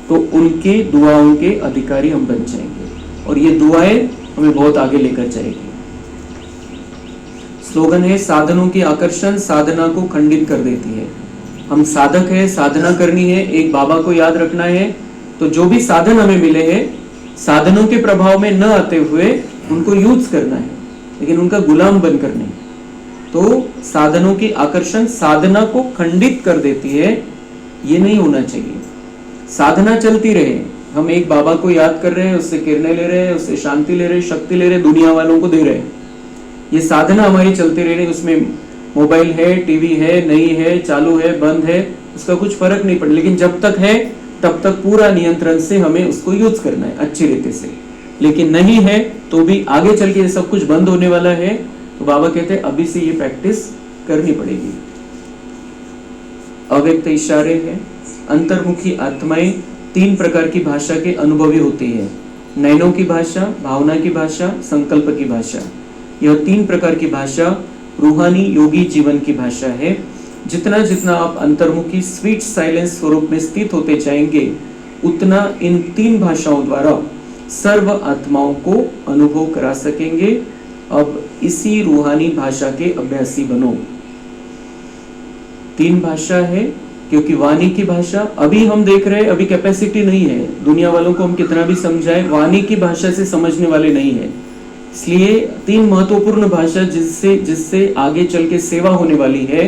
तो उनके दुआओं के अधिकारी हम बन जाएंगे, और ये दुआएं हमें बहुत आगे लेकर जाएगी। स्लोगन है, साधनों की आकर्षण साधना को खंडित कर देती है। हम साधक है, साधना करनी है, एक बाबा को याद रखना है, तो जो भी साधन हमें मिले हैं, साधनों के प्रभाव में न आते हुए उनको यूज करना है, लेकिन उनका गुलाम बनकर नहीं। तो साधनों की आकर्षण साधना को खंडित कर देती है, ये नहीं होना चाहिए। साधना चलती रहे, हम एक बाबा को याद कर रहे हैं, उससे किरणें ले रहे हैं, उससे शांति ले रहे हैं, शक्ति ले रहे हैं, दुनिया वालों को दे रहे हैं, ये साधना हमारी चलती रह रही। उसमें मोबाइल है, टीवी है, नहीं है, चालू है, बंद है, उसका कुछ फर्क नहीं पड़ता, लेकिन जब तक है तब तक पूरा नियंत्रण से हमें उसको यूज करना है अच्छी रीति से। लेकिन नहीं है तो भी आगे चल के सब कुछ बंद होने वाला है, तो बाबा कहते हैं अभी से ये प्रैक्टिस करनी पड़ेगी। अव्यक्त इशारे हैं। अंतर्मुखी आत्माएं 3 प्रकार की भाषा के अनुभवी होती है। नैनों की भाषा, भावना की भाषा, संकल्प की भाषा। यह 3 प्रकार की भाषा रूहानी योगी जीवन की भाषा है। जितना जितना आप अंतर्मुखी स्वीट साइलेंस स्वरूप में स्थित होते जाएंगे, उतना इन 3 भाषाओं द्वारा सर्व आत्माओं को अनुभव करा सकेंगे। अब इसी रूहानी भाषा के अभ्यासी बनो। 3 भाषा है, क्योंकि वाणी की भाषा अभी हम देख रहे हैं, अभी कैपेसिटी नहीं है। दुनिया वालों को हम कितना भी समझाएं, वाणी की भाषा से समझने वाले नहीं है। इसलिए 3 महत्वपूर्ण भाषा जिससे आगे चल के सेवा होने वाली है,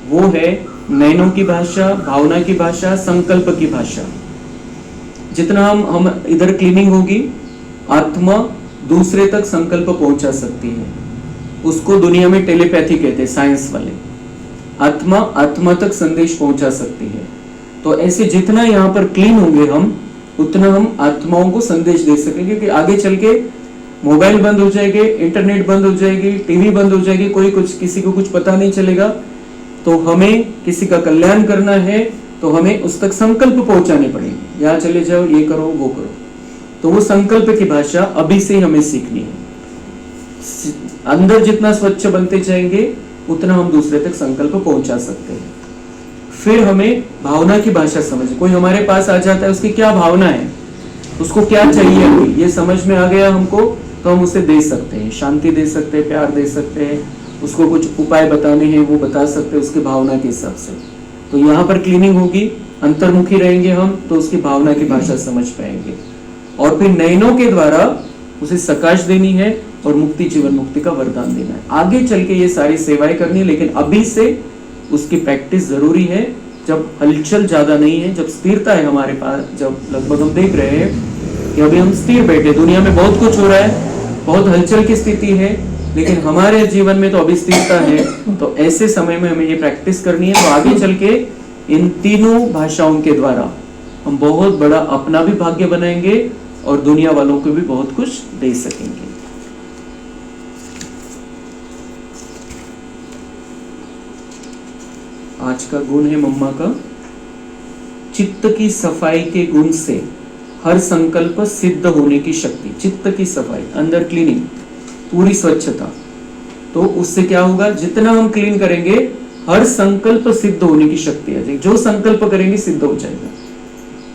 वो है नैनों की भाषा, भावना की भाषा, संकल्प की भाषा। जितना हम इधर क्लीनिंग होगी, आत्मा दूसरे तक संकल्प पहुंचा सकती है। उसको दुनिया में टेलीपैथी कहते हैं, साइंस वाले। आत्मा तक संदेश पहुंचा सकती है। तो ऐसे जितना यहाँ पर क्लीन होंगे हम, उतना हम आत्माओं को संदेश दे सकेंगे। क्योंकि आगे चल के मोबाइल बंद हो जाएंगे, इंटरनेट बंद हो जाएगी, टीवी बंद हो जाएगी, किसी को कुछ पता नहीं चलेगा। तो हमें किसी का कल्याण करना है तो हमें उस तक संकल्प पहुंचाने पड़ेंगे। यहाँ चले जाओ, ये करो, वो करो। तो वो संकल्प की भाषा अभी से हमें सीखनी है। अंदर जितना स्वच्छ बनते जाएंगे, उतना हम दूसरे तक संकल्प पहुंचा सकते हैं। फिर हमें भावना की भाषा समझ, कोई हमारे पास आ जाता है, उसकी क्या भावना है, उसको क्या चाहिए, ये समझ में आ गया हमको, तो हम उसे दे सकते हैं, शांति दे सकते हैं, प्यार दे सकते हैं, उसको कुछ उपाय बताने हैं वो बता सकते हैं उसकी भावना के हिसाब से। तो यहाँ पर क्लीनिंग होगी, अंतर्मुखी रहेंगे हम, तो उसकी भावना की भाषा समझ पाएंगे। और फिर नयनों के द्वारा उसे सकाश देनी है और मुक्ति, जीवन मुक्ति का वरदान देना है। आगे चल के ये सारी सेवाएं करनी है, लेकिन अभी से उसकी प्रैक्टिस जरूरी है। जब हलचल ज्यादा नहीं है, जब स्थिरता है हमारे पास, जब लगभग हम देख रहे हैं कि अभी हम स्थिर बैठे, दुनिया में बहुत कुछ हो रहा है, बहुत हलचल की स्थिति है, लेकिन हमारे जीवन में तो अभी स्थिरता है। तो ऐसे समय में हमें ये प्रैक्टिस करनी है। तो आगे चल के इन 3 भाषाओं के द्वारा हम बहुत बड़ा अपना भी भाग्य बनाएंगे और दुनिया वालों को भी बहुत कुछ दे सकेंगे। आज का गुण है मम्मा का, चित्त की सफाई के गुण से हर संकल्प सिद्ध होने की शक्ति। चित्त की सफाई, अंदर क्लीनिंग, पूरी स्वच्छता। तो उससे क्या होगा, जितना हम क्लीन करेंगे हर संकल्प सिद्ध होने की शक्ति आ जाएगी। जो संकल्प करेंगे सिद्ध हो जाएगा,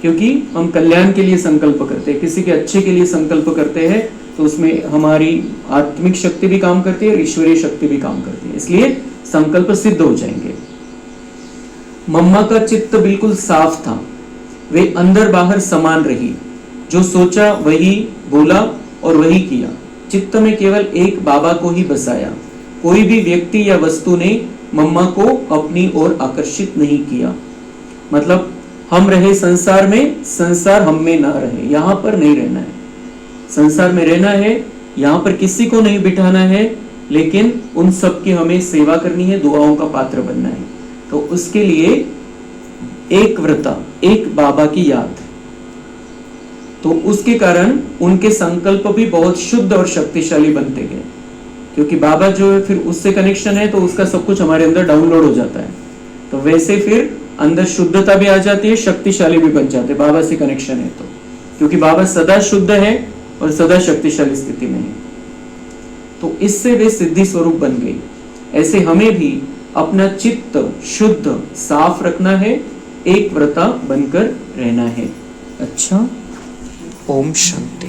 क्योंकि हम कल्याण के लिए संकल्प करते हैं, किसी के अच्छे के लिए संकल्प करते हैं, तो उसमें हमारी आत्मिक शक्ति भी काम करती है और ईश्वरीय शक्ति भी काम करती है, इसलिए संकल्प सिद्ध हो जाएंगे। मम्मा का चित्त बिल्कुल साफ था, वे अंदर बाहर समान रही, जो सोचा वही बोला और वही किया। चित्त में केवल एक बाबा को ही बसाया। कोई भी व्यक्ति या वस्तु ने मम्मा को अपनी ओर आकर्षित नहीं किया। मतलब हम रहे संसार में, संसार हम में ना रहे, यहाँ पर नहीं रहना है। संसार में रहना है, यहाँ पर किसी को नहीं बिठाना है, लेकिन उन सब की हमें सेवा करनी है, दुआओं का पात्र बनना है। तो उसके लिए एक व्रता, एक बाबा की याद, तो उसके कारण उनके संकल्प भी बहुत शुद्ध और शक्तिशाली बनते गए। क्योंकि बाबा जो है, फिर उससे कनेक्शन है, तो उसका सब कुछ हमारे अंदर डाउनलोड हो जाता है। तो वैसे फिर अंदर शुद्धता भी आ जाती है, शक्तिशाली भी बन जाते हैं, बाबा से कनेक्शन है तो। क्योंकि बाबा सदा शुद्ध है और सदा शक्तिशाली स्थिति में है, तो इससे वे सिद्धि स्वरूप बन गई। ऐसे हमें भी अपना चित्त शुद्ध साफ रखना है, एक व्रता बनकर रहना है। अच्छा, ओम शांति।